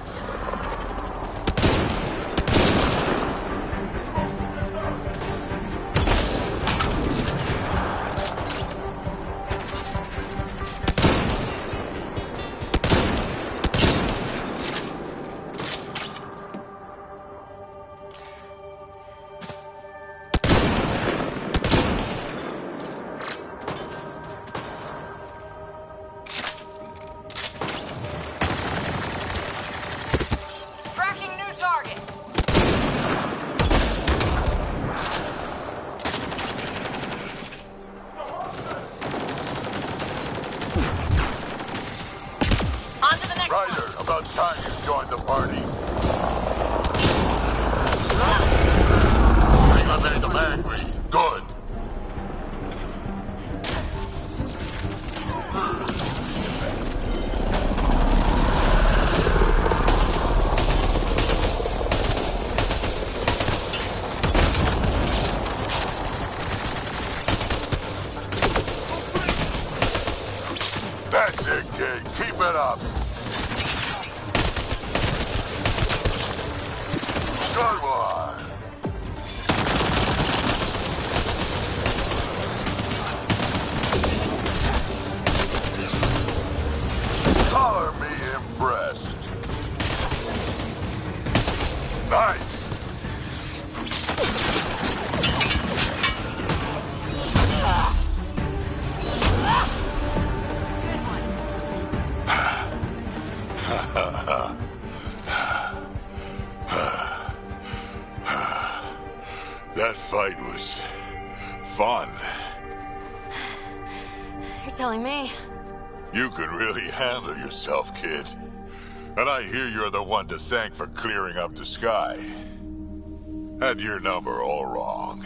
That's it, kid. Keep it up. Good one. Color me impressed. Nice. That fight was fun. You're telling me. You could really handle yourself, kid. And I hear you're the one to thank for clearing up the sky. Had your number all wrong.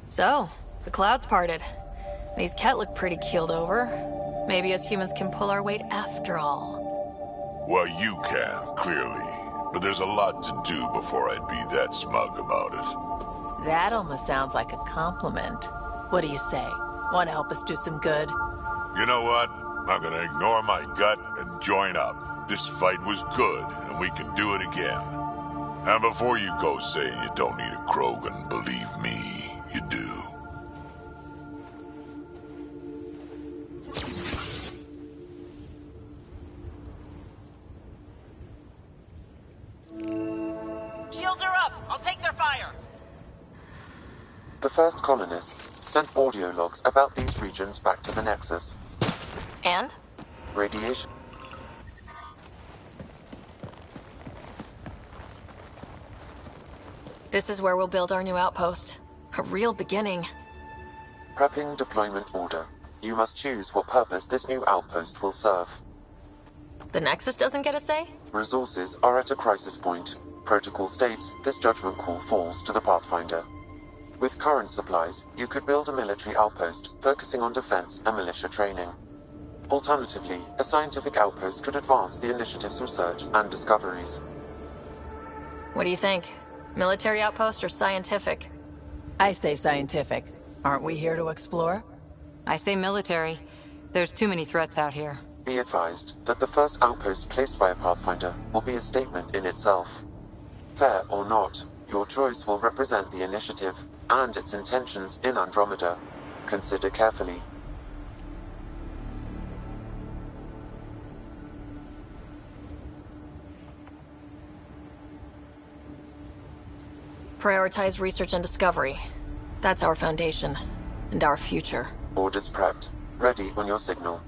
So, the clouds parted. These Ket look pretty keeled over. Maybe us humans can pull our weight after all. Well, you can, clearly. But there's a lot to do before I'd be that smug about it. That almost sounds like a compliment. What do you say? Want to help us do some good? You know what? I'm gonna ignore my gut and join up. This fight was good, and we can do it again. And before you go saying you don't need a Krogan, believe me, you do. Shields are up! I'll take their fire! The first colonists sent audio logs about these regions back to the Nexus. And? Radiation. This is where we'll build our new outpost. A real beginning. Prepping deployment order. You must choose what purpose this new outpost will serve. The Nexus doesn't get a say? Resources are at a crisis point. Protocol states this judgment call falls to the Pathfinder. With current supplies, you could build a military outpost, focusing on defense and militia training. Alternatively, a scientific outpost could advance the initiative's research and discoveries. What do you think? Military outpost or scientific? I say scientific. Aren't we here to explore? I say military. There's too many threats out here. Be advised that the first outpost placed by a Pathfinder will be a statement in itself. Fair or not, your choice will represent the initiative and its intentions in Andromeda. Consider carefully. Prioritize research and discovery. That's our foundation, and our future. Orders prepped. Ready on your signal.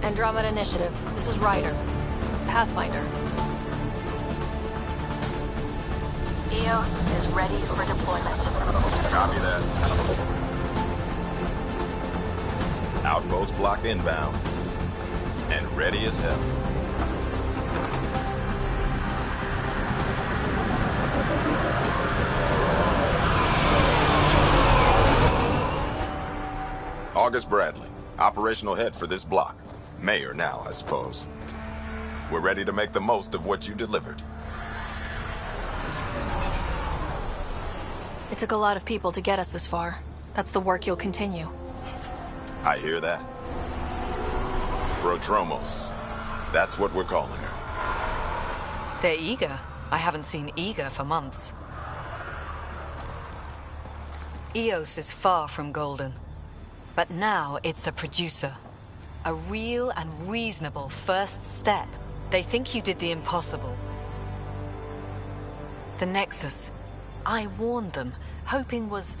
Andromeda Initiative. This is Ryder. Pathfinder. EOS is ready for deployment. Copy that. Outpost blocked inbound. And ready as hell. August Bradley, operational head for this block. Mayor now, I suppose. We're ready to make the most of what you delivered. It took a lot of people to get us this far. That's the work you'll continue. I hear that. Protromos. That's what we're calling her. They're eager. I haven't seen eager for months. EOS is far from golden. But now it's a producer. A real and reasonable first step. They think you did the impossible. The Nexus. I warned them, hoping was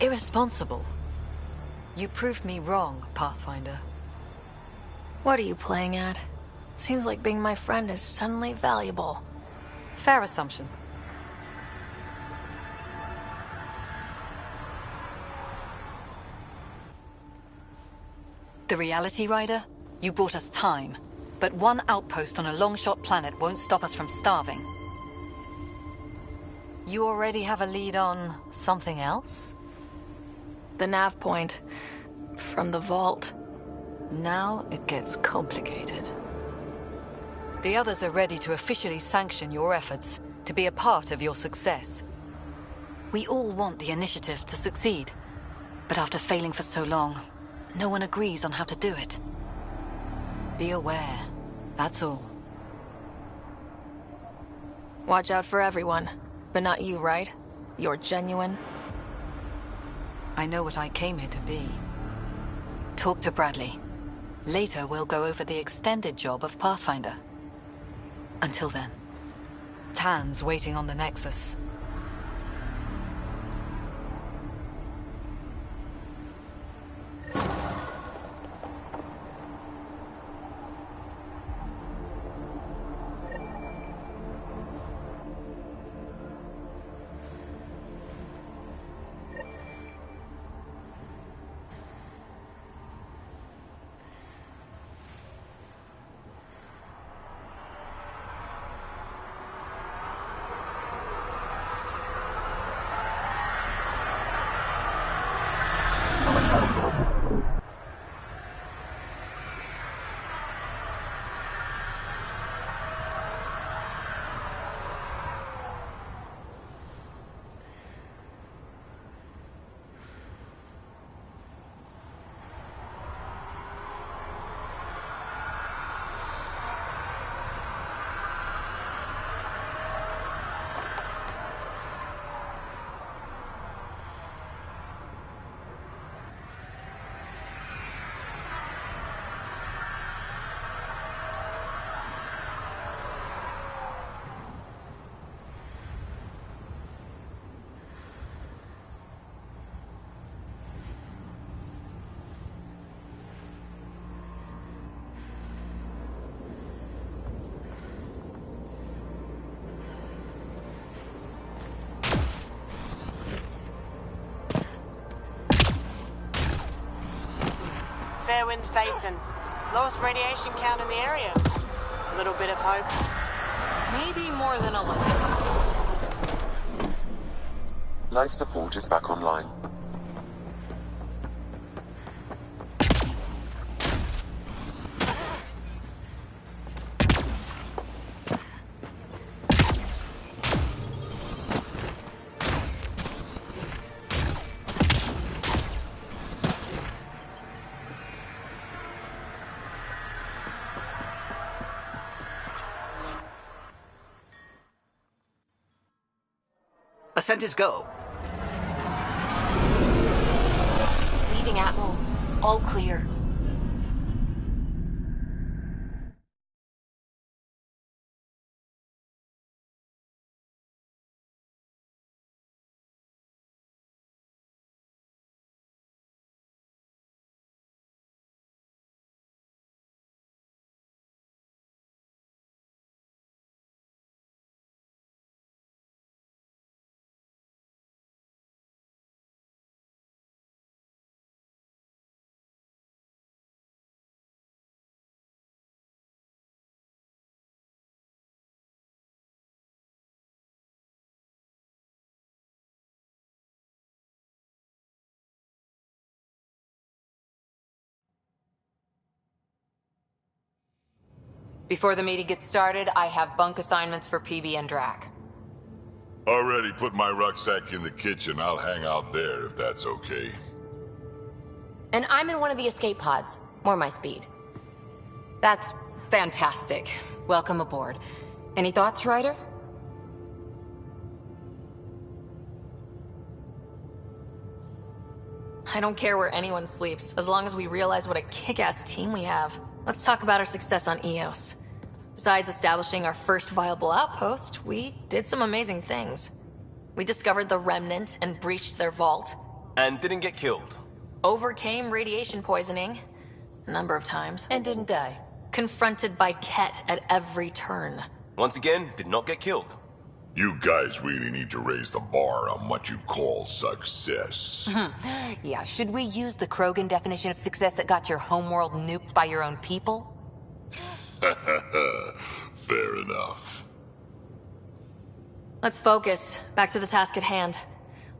irresponsible. You proved me wrong, Pathfinder. What are you playing at? Seems like being my friend is suddenly valuable. Fair assumption. The reality, Rider? You brought us time. But one outpost on a long-shot planet won't stop us from starving. You already have a lead on something else? The nav point. From the vault. Now it gets complicated. The others are ready to officially sanction your efforts, to be a part of your success. We all want the initiative to succeed. But after failing for so long, no one agrees on how to do it. Be aware, that's all. Watch out for everyone. But not you, right? You're genuine. I know what I came here to be. Talk to Bradley. Later, we'll go over the extended job of Pathfinder. Until then, Tan's waiting on the Nexus. Fairwinds Basin. Lowest radiation count in the area. A little bit of hope. Maybe more than a little. Life support is back online. Ascent is go. Leaving Atmo. All clear. Before the meeting gets started, I have bunk assignments for PB and Drac. Already put my rucksack in the kitchen. I'll hang out there if that's okay. And I'm in one of the escape pods. More my speed. That's fantastic. Welcome aboard. Any thoughts, Ryder? I don't care where anyone sleeps, as long as we realize what a kick-ass team we have. Let's talk about our success on Eos. Besides establishing our first viable outpost, we did some amazing things. We discovered the Remnant and breached their vault. And didn't get killed. Overcame radiation poisoning a number of times. And didn't die. Confronted by Ket at every turn. Once again, did not get killed. You guys really need to raise the bar on what you call success. Yeah, should we use the Krogan definition of success that got your homeworld nuked by your own people? Fair enough. Let's focus. Back to the task at hand.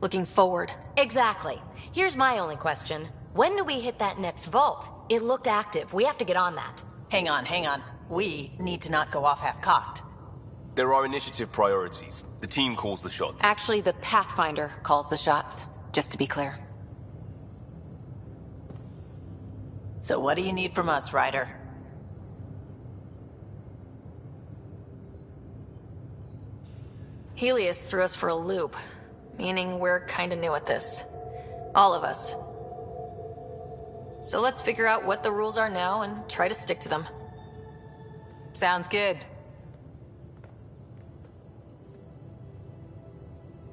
Looking forward. Exactly. Here's my only question. When do we hit that next vault? It looked active. We have to get on that. Hang on. We need to not go off half-cocked. There are initiative priorities. The team calls the shots. Actually, the Pathfinder calls the shots, just to be clear. So what do you need from us, Ryder? Helios threw us for a loop, meaning we're kinda new at this. All of us. So let's figure out what the rules are now and try to stick to them. Sounds good.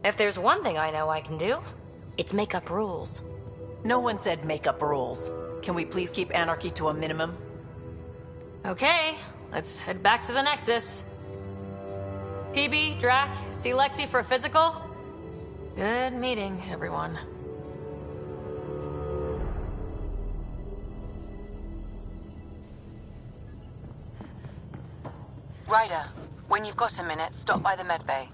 If there's one thing I know I can do, it's make up rules. No one said make up rules. Can we please keep anarchy to a minimum? Okay, let's head back to the Nexus. PB, Drac, see Lexi for a physical? Good meeting, everyone. Ryder, when you've got a minute, stop by the medbay.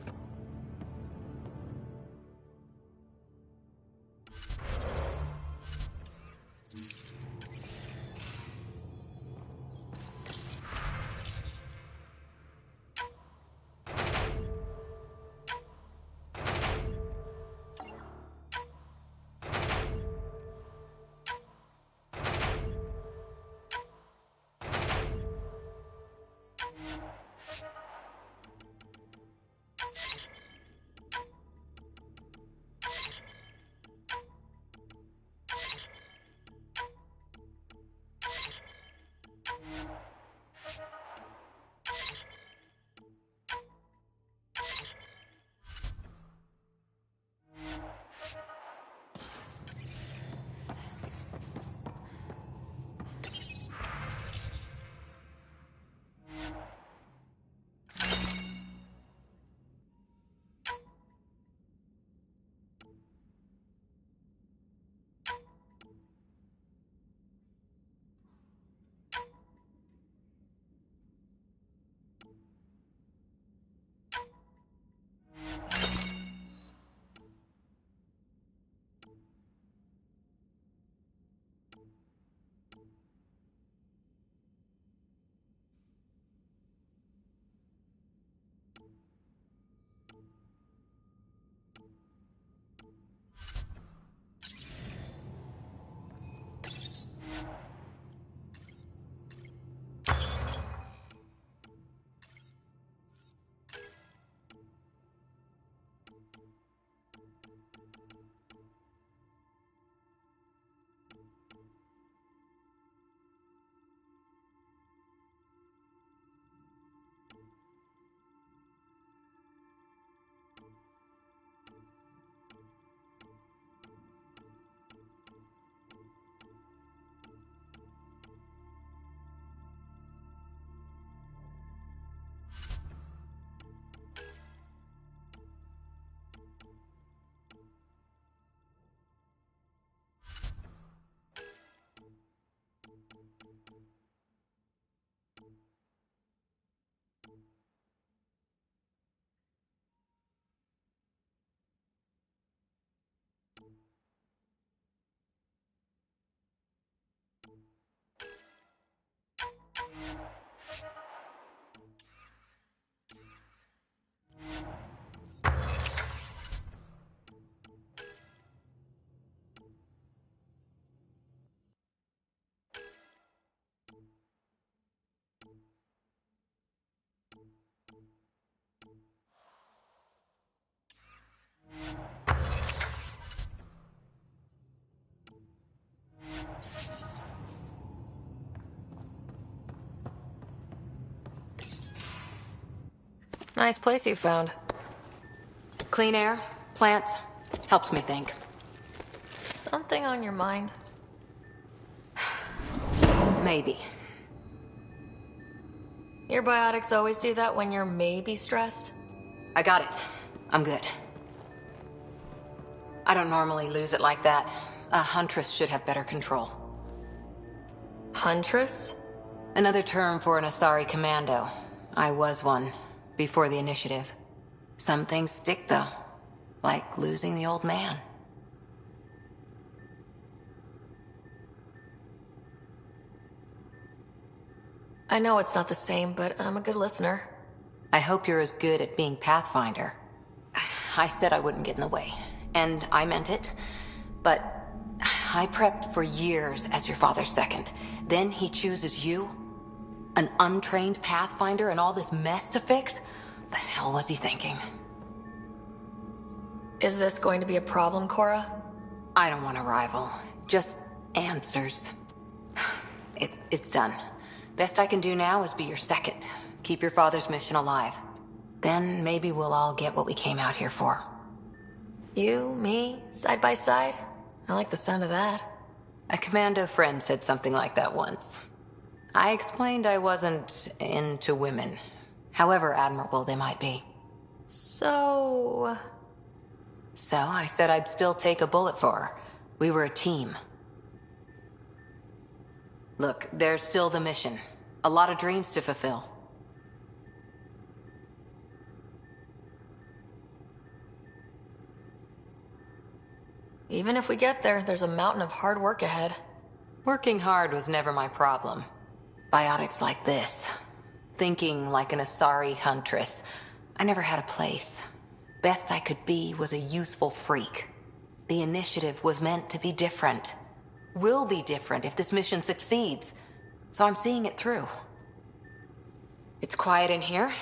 Nice place you found. Clean air, plants, helps me think. Something on your mind? Maybe. Your biotics always do that when you're maybe stressed? I got it. I'm good. I don't normally lose it like that. A huntress should have better control. Huntress? Another term for an Asari commando. I was one, before the initiative. Some things stick, though. Like losing the old man. I know it's not the same, but I'm a good listener. I hope you're as good at being Pathfinder. I said I wouldn't get in the way, and I meant it. But I prepped for years as your father's second. Then he chooses you? An untrained Pathfinder and all this mess to fix? The hell was he thinking? Is this going to be a problem, Cora? I don't want a rival. Just answers. It's done. Best I can do now is be your second. Keep your father's mission alive. Then maybe we'll all get what we came out here for. You, me, side by side? I like the sound of that. A commando friend said something like that once. I explained I wasn't into women, however admirable they might be. So I said I'd still take a bullet for her. We were a team. Look, there's still the mission. A lot of dreams to fulfill. Even if we get there, there's a mountain of hard work ahead. Working hard was never my problem. Biotics like this. Thinking like an Asari huntress. I never had a place. Best I could be was a useful freak. The initiative was meant to be different. Will be different if this mission succeeds. So I'm seeing it through. It's quiet in here.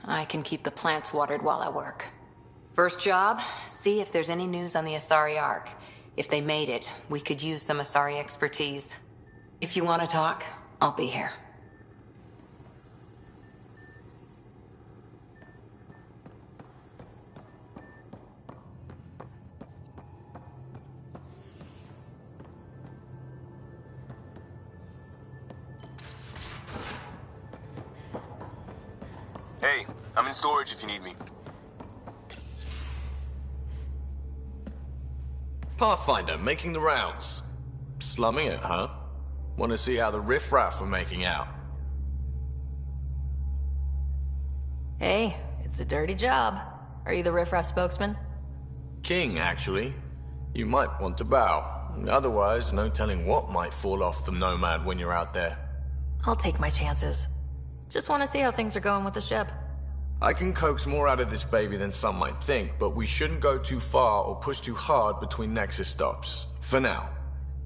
I can keep the plants watered while I work. First job, see if there's any news on the Asari Ark. If they made it, we could use some Asari expertise. If you want to talk, I'll be here. Hey, I'm in storage if you need me. Pathfinder, making the rounds. Slumming it, huh? Want to see how the riffraff are making out? Hey, it's a dirty job. Are you the riffraff spokesman? King, actually. You might want to bow. Otherwise, no telling what might fall off the Nomad when you're out there. I'll take my chances. Just want to see how things are going with the ship. I can coax more out of this baby than some might think, but we shouldn't go too far or push too hard between Nexus stops. For now.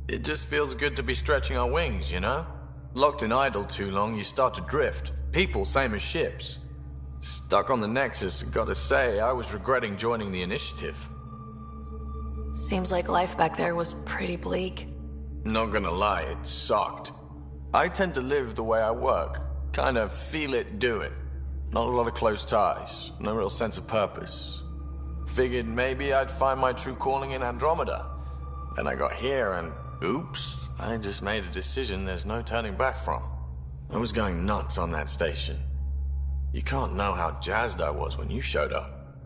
It just feels good to be stretching our wings, you know? Locked in idle too long, you start to drift. People, same as ships. Stuck on the Nexus, gotta say, I was regretting joining the initiative. Seems like life back there was pretty bleak. Not gonna lie, it sucked. I tend to live the way I work. Kind of feel it, do it. Not a lot of close ties, no real sense of purpose. Figured maybe I'd find my true calling in Andromeda. Then I got here and, oops, I just made a decision there's no turning back from. I was going nuts on that station. You can't know how jazzed I was when you showed up.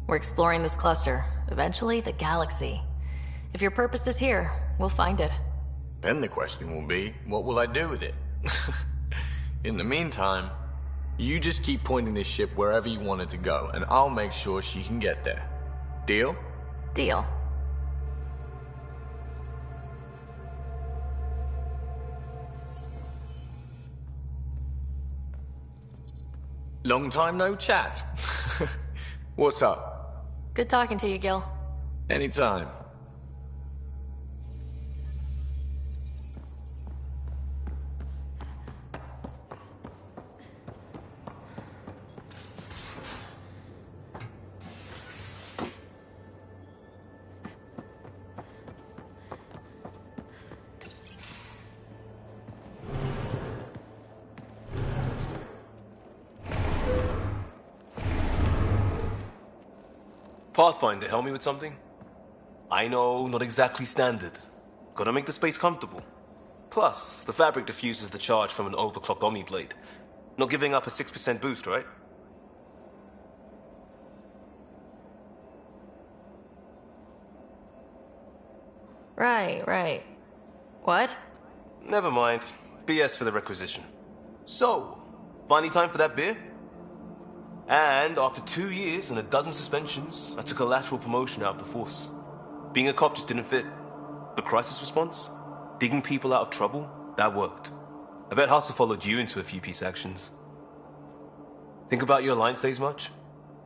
We're exploring this cluster, eventually the galaxy. If your purpose is here, we'll find it. Then the question will be, what will I do with it? In the meantime, you just keep pointing this ship wherever you want it to go, and I'll make sure she can get there. Deal? Deal. Long time no chat. What's up? Good talking to you, Gil. Anytime. Pathfinder, help me with something? I know, not exactly standard. Gotta make the space comfortable. Plus, the fabric diffuses the charge from an overclocked Omni blade. Not giving up a 6% boost, right? Right. What? Never mind. BS for the requisition. So, finally time for that beer? And after 2 years and a dozen suspensions, I took a lateral promotion out of the force. Being a cop just didn't fit. But crisis response? Digging people out of trouble? That worked. I bet Hustle followed you into a few peace actions. Think about your Alliance days much?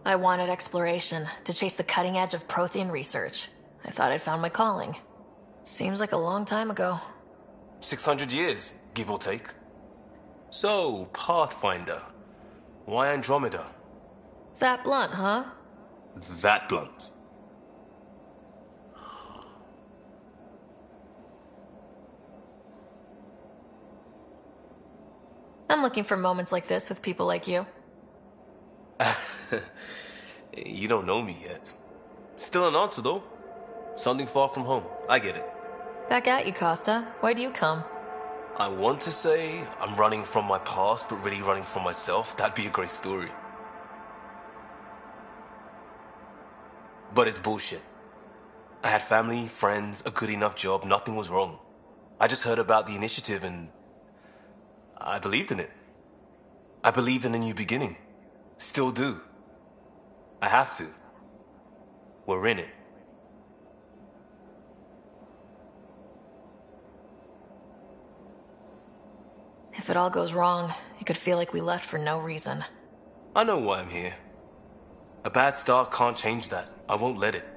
I wanted exploration, to chase the cutting edge of Prothean research. I thought I'd found my calling. Seems like a long time ago. 600 years, give or take. So, Pathfinder. Why Andromeda? That blunt, huh? That blunt. I'm looking for moments like this with people like you. You don't know me yet. Still an answer, though. Something far from home. I get it. Back at you, Costa. Why do you come? I want to say I'm running from my past, but really running from myself. That'd be a great story. But it's bullshit. I had family, friends, a good enough job, nothing was wrong. I just heard about the initiative and I believed in it. I believed in a new beginning. Still do. I have to. We're in it. If it all goes wrong, it could feel like we left for no reason. I know why I'm here. A bad start can't change that. I won't let it.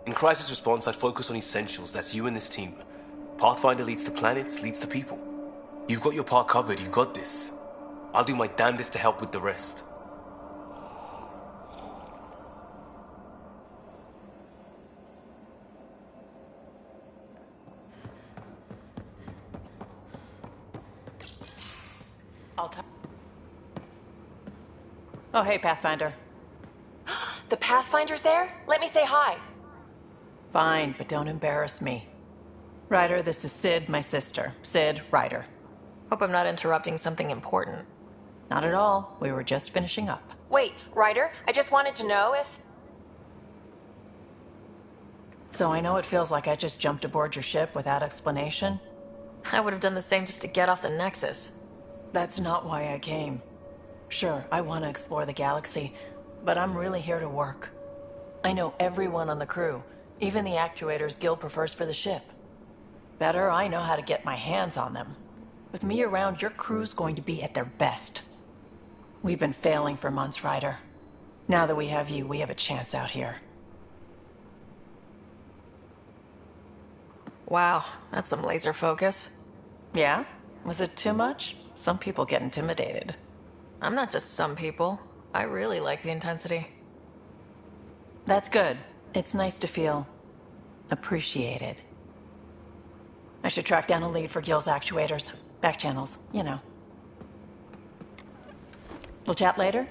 In crisis response, I'd focus on essentials. That's you and this team. Pathfinder leads to planets, leads to people. You've got your part covered. You've got this. I'll do my damnedest to help with the rest. Oh, hey, Pathfinder. The Pathfinder's there? Let me say hi. Fine, but don't embarrass me. Ryder, this is Sid, my sister. Sid, Ryder. Hope I'm not interrupting something important. Not at all. We were just finishing up. Wait, Ryder, I just wanted to know if... So I know it feels like I just jumped aboard your ship without explanation. I would have done the same just to get off the Nexus. That's not why I came. Sure, I want to explore the galaxy, but I'm really here to work. I know everyone on the crew, even the actuators Gil prefers for the ship. Better, I know how to get my hands on them. With me around, your crew's going to be at their best. We've been failing for months, Ryder. Now that we have you, we have a chance out here. Wow, that's some laser focus. Yeah? Was it too much? Some people get intimidated. I'm not just some people. I really like the intensity. That's good. It's nice to feel appreciated. I should track down a lead for Gil's actuators. Back channels, you know. We'll chat later?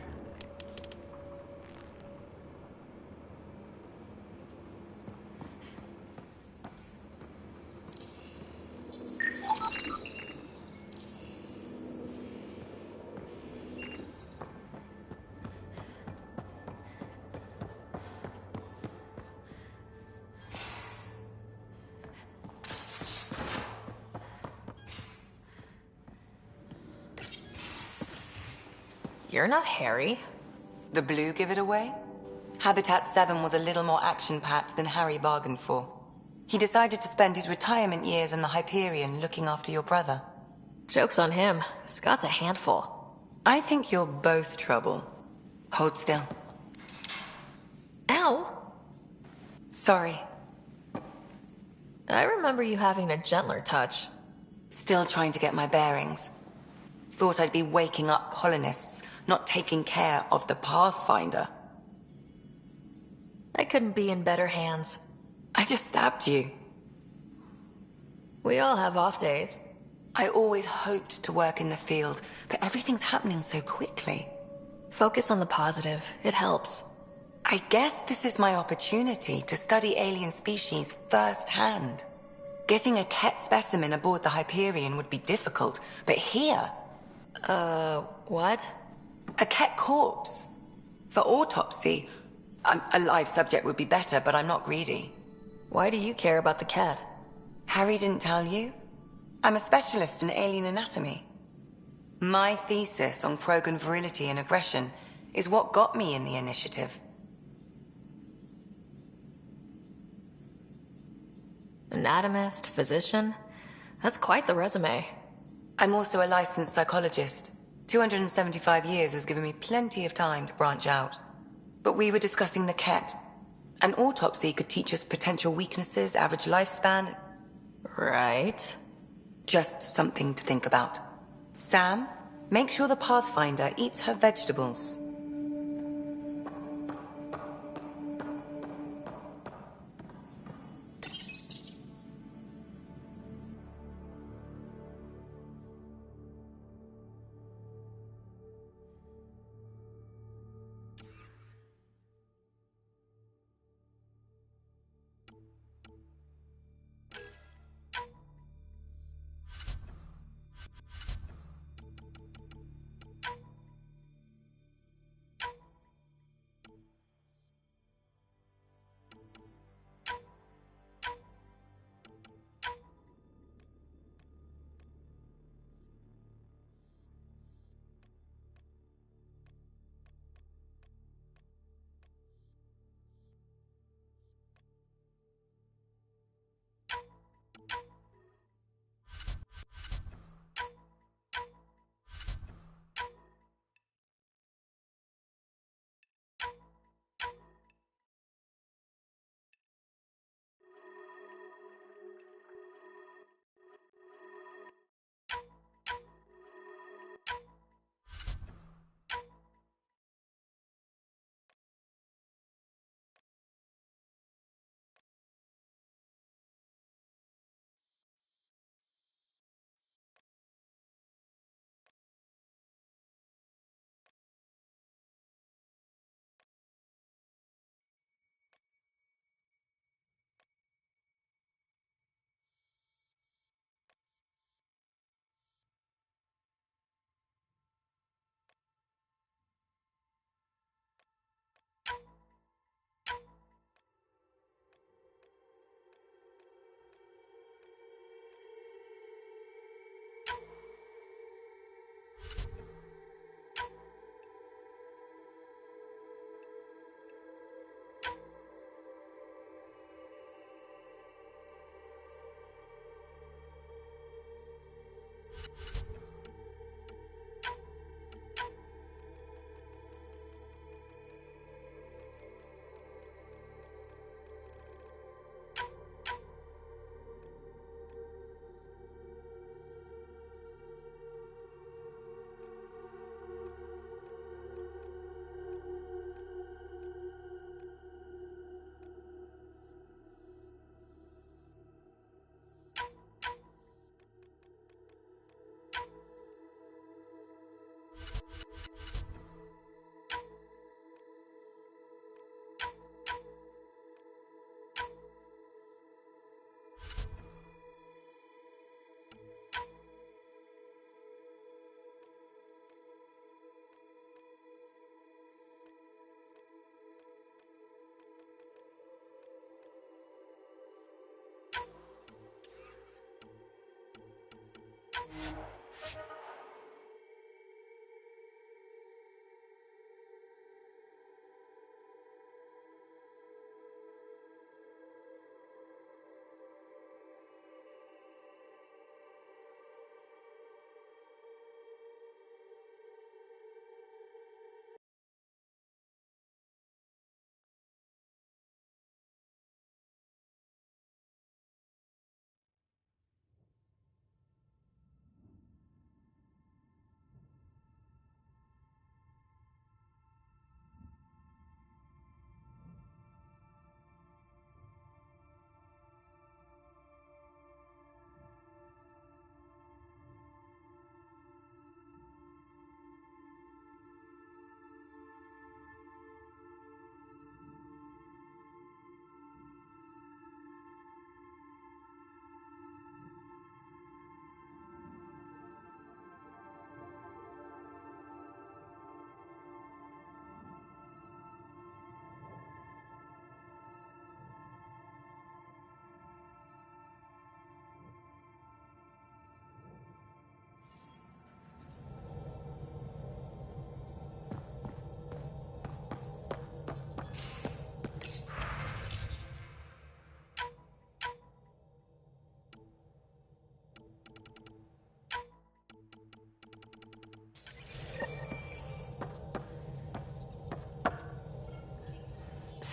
You're not Harry. The blue give it away? Habitat 7 was a little more action-packed than Harry bargained for. He decided to spend his retirement years in the Hyperion looking after your brother. Joke's on him. Scott's a handful. I think you're both trouble. Hold still. Ow! Sorry. I remember you having a gentler touch. Still trying to get my bearings. Thought I'd be waking up colonists, not taking care of the Pathfinder. I couldn't be in better hands. I just stabbed you. We all have off days. I always hoped to work in the field, but everything's happening so quickly. Focus on the positive. It helps. I guess this is my opportunity to study alien species firsthand. Getting a Ket specimen aboard the Hyperion would be difficult, but here... what? A Ket corpse. For autopsy, a live subject would be better, but I'm not greedy. Why do you care about the Ket? Harry didn't tell you? I'm a specialist in alien anatomy. My thesis on Krogan virility and aggression is what got me in the initiative. Anatomist, physician? That's quite the resume. I'm also a licensed psychologist. 275 years has given me plenty of time to branch out. But we were discussing the Ket. An autopsy could teach us potential weaknesses, average lifespan. Right. Just something to think about. Sam, make sure the Pathfinder eats her vegetables.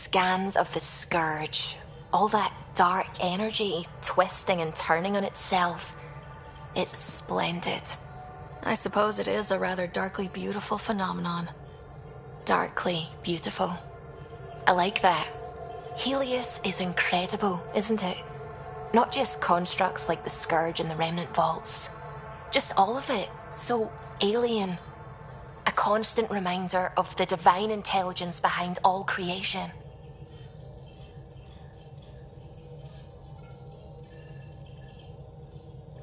scans of the Scourge. All that dark energy twisting and turning on itself. It's splendid. I suppose it is a rather darkly beautiful phenomenon. Darkly beautiful. I like that. Helios is incredible, isn't it? Not just constructs like the Scourge and the Remnant Vaults. Just all of it. So alien. A constant reminder of the divine intelligence behind all creation.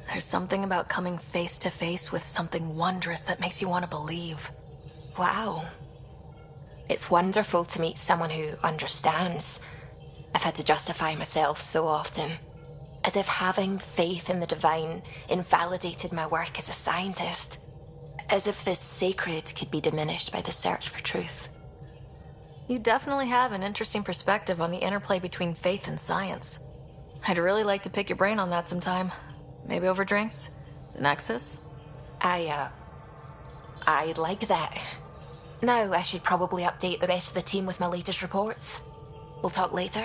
There's something about coming face to face with something wondrous that makes you want to believe. Wow. It's wonderful to meet someone who understands. I've had to justify myself so often. As if having faith in the divine invalidated my work as a scientist. As if this sacred could be diminished by the search for truth. You definitely have an interesting perspective on the interplay between faith and science. I'd really like to pick your brain on that sometime. Maybe over drinks? The Nexus? I'd like that. Now I should probably update the rest of the team with my latest reports. We'll talk later.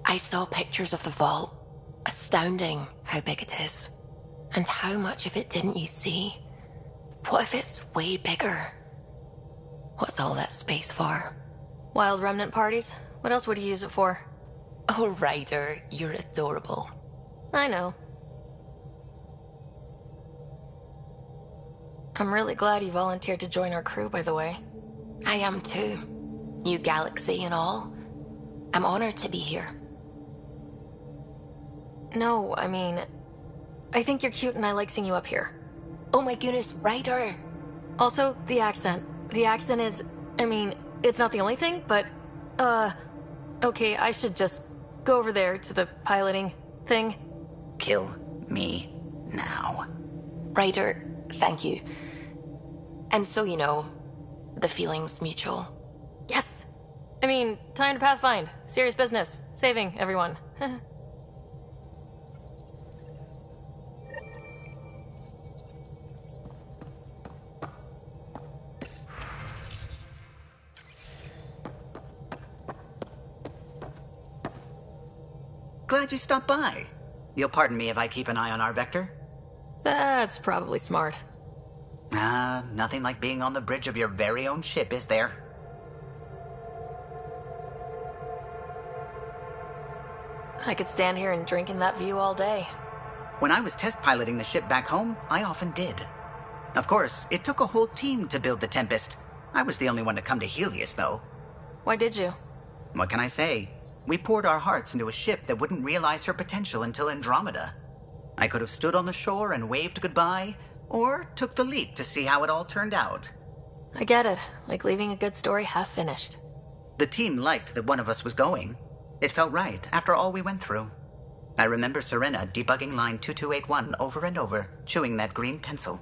I saw pictures of the vault. Astounding how big it is. And how much of it didn't you see? What if it's way bigger? What's all that space for? Wild remnant parties? What else would you use it for? Oh, Ryder, you're adorable. I know. I'm really glad you volunteered to join our crew, by the way. I am too. New galaxy and all. I'm honored to be here. No, I mean, I think you're cute and I like seeing you up here. Oh my goodness, Ryder. Also, the accent. The accent is, I mean, it's not the only thing, but, okay, I should just go over there to the piloting thing. Kill me now. Ryder, thank you. And so you know, the feeling's mutual. Yes! I mean, time to pathfind. Serious business. Saving everyone. Glad you stopped by. You'll pardon me if I keep an eye on our vector? That's probably smart. Nothing like being on the bridge of your very own ship, is there? I could stand here and drink in that view all day. When I was test piloting the ship back home, I often did. Of course, it took a whole team to build the Tempest. I was the only one to come to Helios, though. Why did you? What can I say? We poured our hearts into a ship that wouldn't realize her potential until Andromeda. I could have stood on the shore and waved goodbye, or took the leap to see how it all turned out. I get it. Like leaving a good story half finished. The team liked that one of us was going. It felt right after all we went through. I remember Serena debugging line 2281 over and over, chewing that green pencil.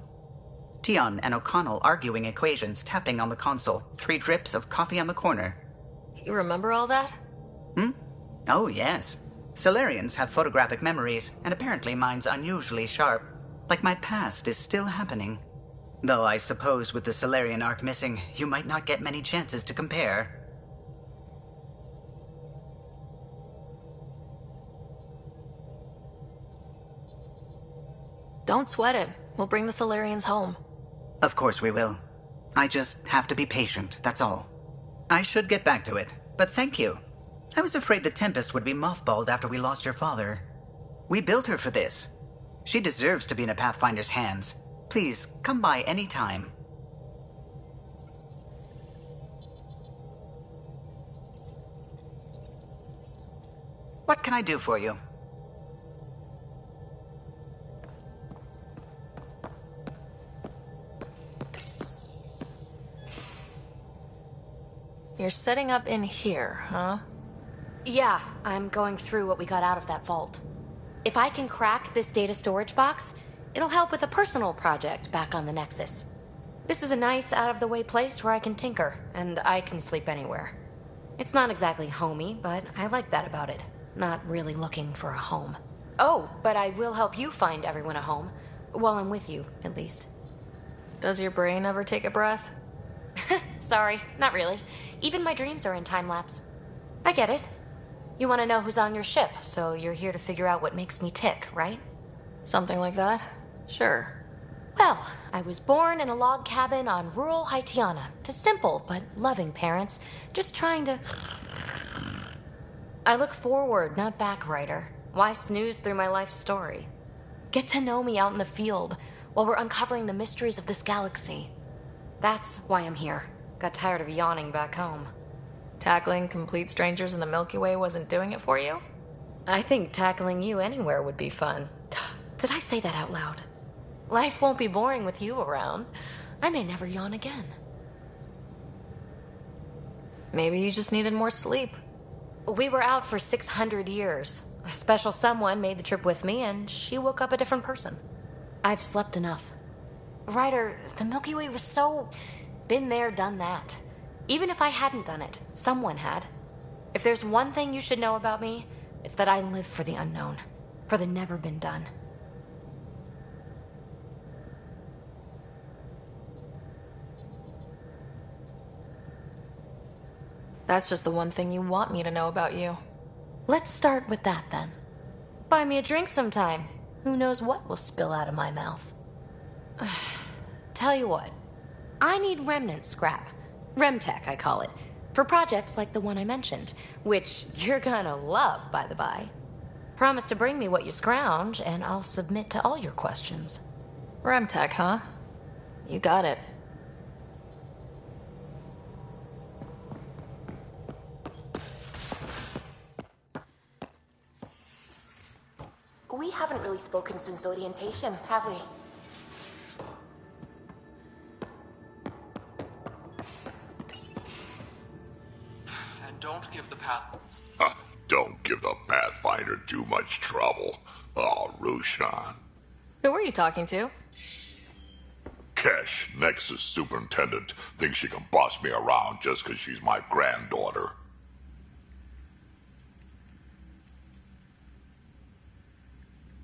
Tion and O'Connell arguing equations, tapping on the console, 3 drips of coffee on the corner. You remember all that? Oh, yes. Solarians have photographic memories, and apparently mine's unusually sharp. Like my past is still happening. Though I suppose with the Solarian arc missing, you might not get many chances to compare. Don't sweat it. We'll bring the Solarians home. Of course we will. I just have to be patient, that's all. I should get back to it, but thank you. I was afraid the Tempest would be mothballed after we lost your father. We built her for this. She deserves to be in a Pathfinder's hands. Please, come by any time. What can I do for you? You're setting up in here, huh? Yeah, I'm going through what we got out of that vault. If I can crack this data storage box, it'll help with a personal project back on the Nexus. This is a nice, out-of-the-way place where I can tinker, and I can sleep anywhere. It's not exactly homey, but I like that about it. Not really looking for a home. Oh, but I will help you find everyone a home. While I'm with you, at least. Does your brain ever take a breath? Sorry, not really. Even my dreams are in time-lapse. I get it. You want to know who's on your ship, so you're here to figure out what makes me tick, right? Something like that? Sure. Well, I was born in a log cabin on rural Haitiana to simple but loving parents, just trying to... I look forward, not back, Ryder. Why snooze through my life story? Get to know me out in the field while we're uncovering the mysteries of this galaxy. That's why I'm here. Got tired of yawning back home. Tackling complete strangers in the Milky Way wasn't doing it for you? I think tackling you anywhere would be fun. Did I say that out loud? Life won't be boring with you around. I may never yawn again. Maybe you just needed more sleep. We were out for 600 years. A special someone made the trip with me, and she woke up a different person. I've slept enough. Ryder, the Milky Way was so... been there, done that. Even if I hadn't done it, someone had. If there's one thing you should know about me, it's that I live for the unknown. For the never been done. That's just the one thing you want me to know about you. Let's start with that, then. Buy me a drink sometime. Who knows what will spill out of my mouth. Tell you what. I need remnant scrap. Remtech, I call it. For projects like the one I mentioned. Which you're gonna love, by the by. Promise to bring me what you scrounge, and I'll submit to all your questions. Remtech, huh? You got it. We haven't really spoken since orientation, have we? And don't give the path... Don't give the Pathfinder too much trouble. Oh, Rushan. Who were you talking to? Kesh, Nexus Superintendent, thinks she can boss me around just because she's my granddaughter.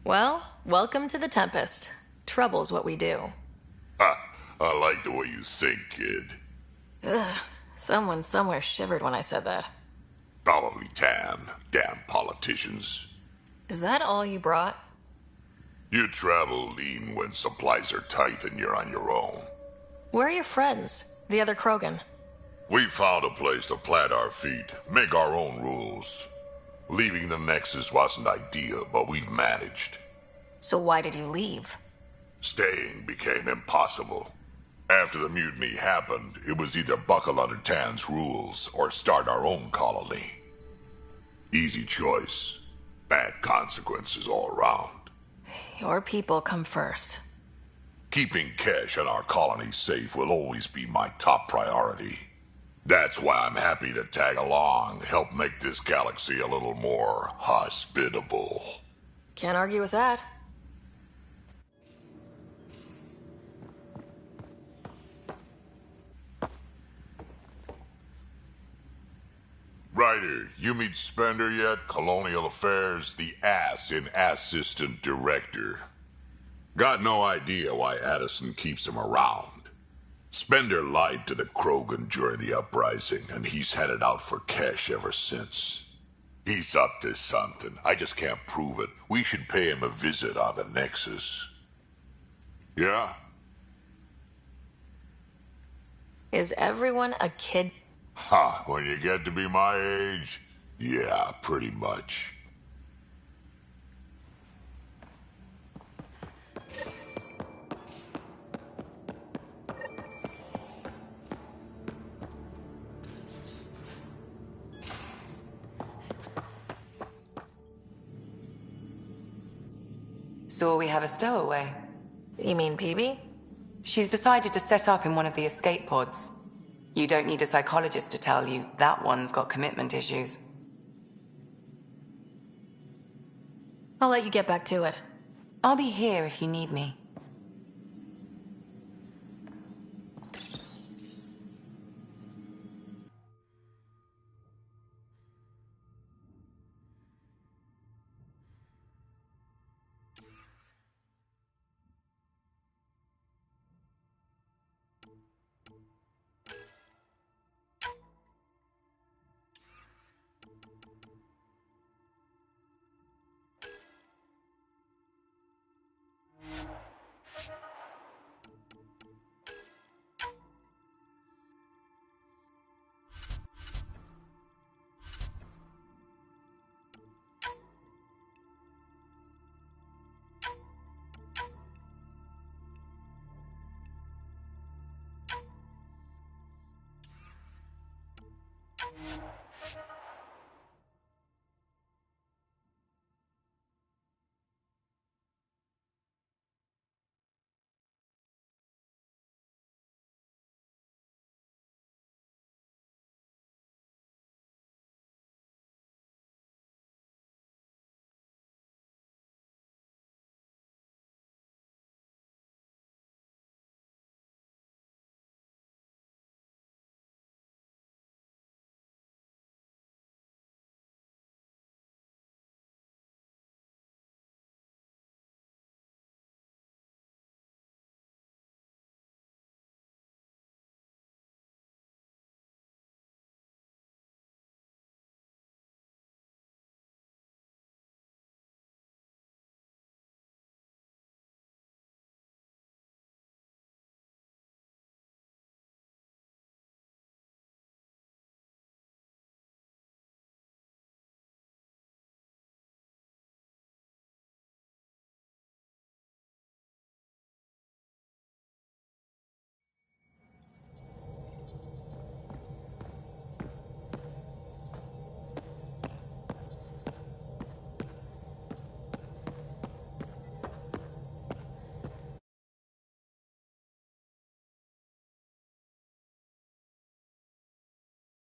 Well, welcome to the Tempest. Trouble's what we do. I like the way you think, kid. Ugh, someone somewhere shivered when I said that. Probably Tan. Damn politicians. Is that all you brought? You travel lean when supplies are tight and you're on your own. Where are your friends? The other Krogan? We found a place to plant our feet, make our own rules. Leaving the Nexus wasn't ideal, but we've managed. So why did you leave? Staying became impossible. After the mutiny happened, it was either buckle under Tan's rules or start our own colony. Easy choice. Bad consequences all around. Your people come first. Keeping Kesh and our colony safe will always be my top priority. That's why I'm happy to tag along, help make this galaxy a little more hospitable. Can't argue with that. Ryder, you meet Spender yet? Colonial Affairs, the ass in Assistant Director. Got no idea why Addison keeps him around. Spender lied to the Krogan during the uprising, and he's headed out for Kesh ever since. He's up to something. I just can't prove it. We should pay him a visit on the Nexus. Yeah? Is everyone a kid? Ha, when you get to be my age, yeah, pretty much. So we have a stowaway. You mean PB? She's decided to set up in one of the escape pods. You don't need a psychologist to tell you that one's got commitment issues. I'll let you get back to it. I'll be here if you need me.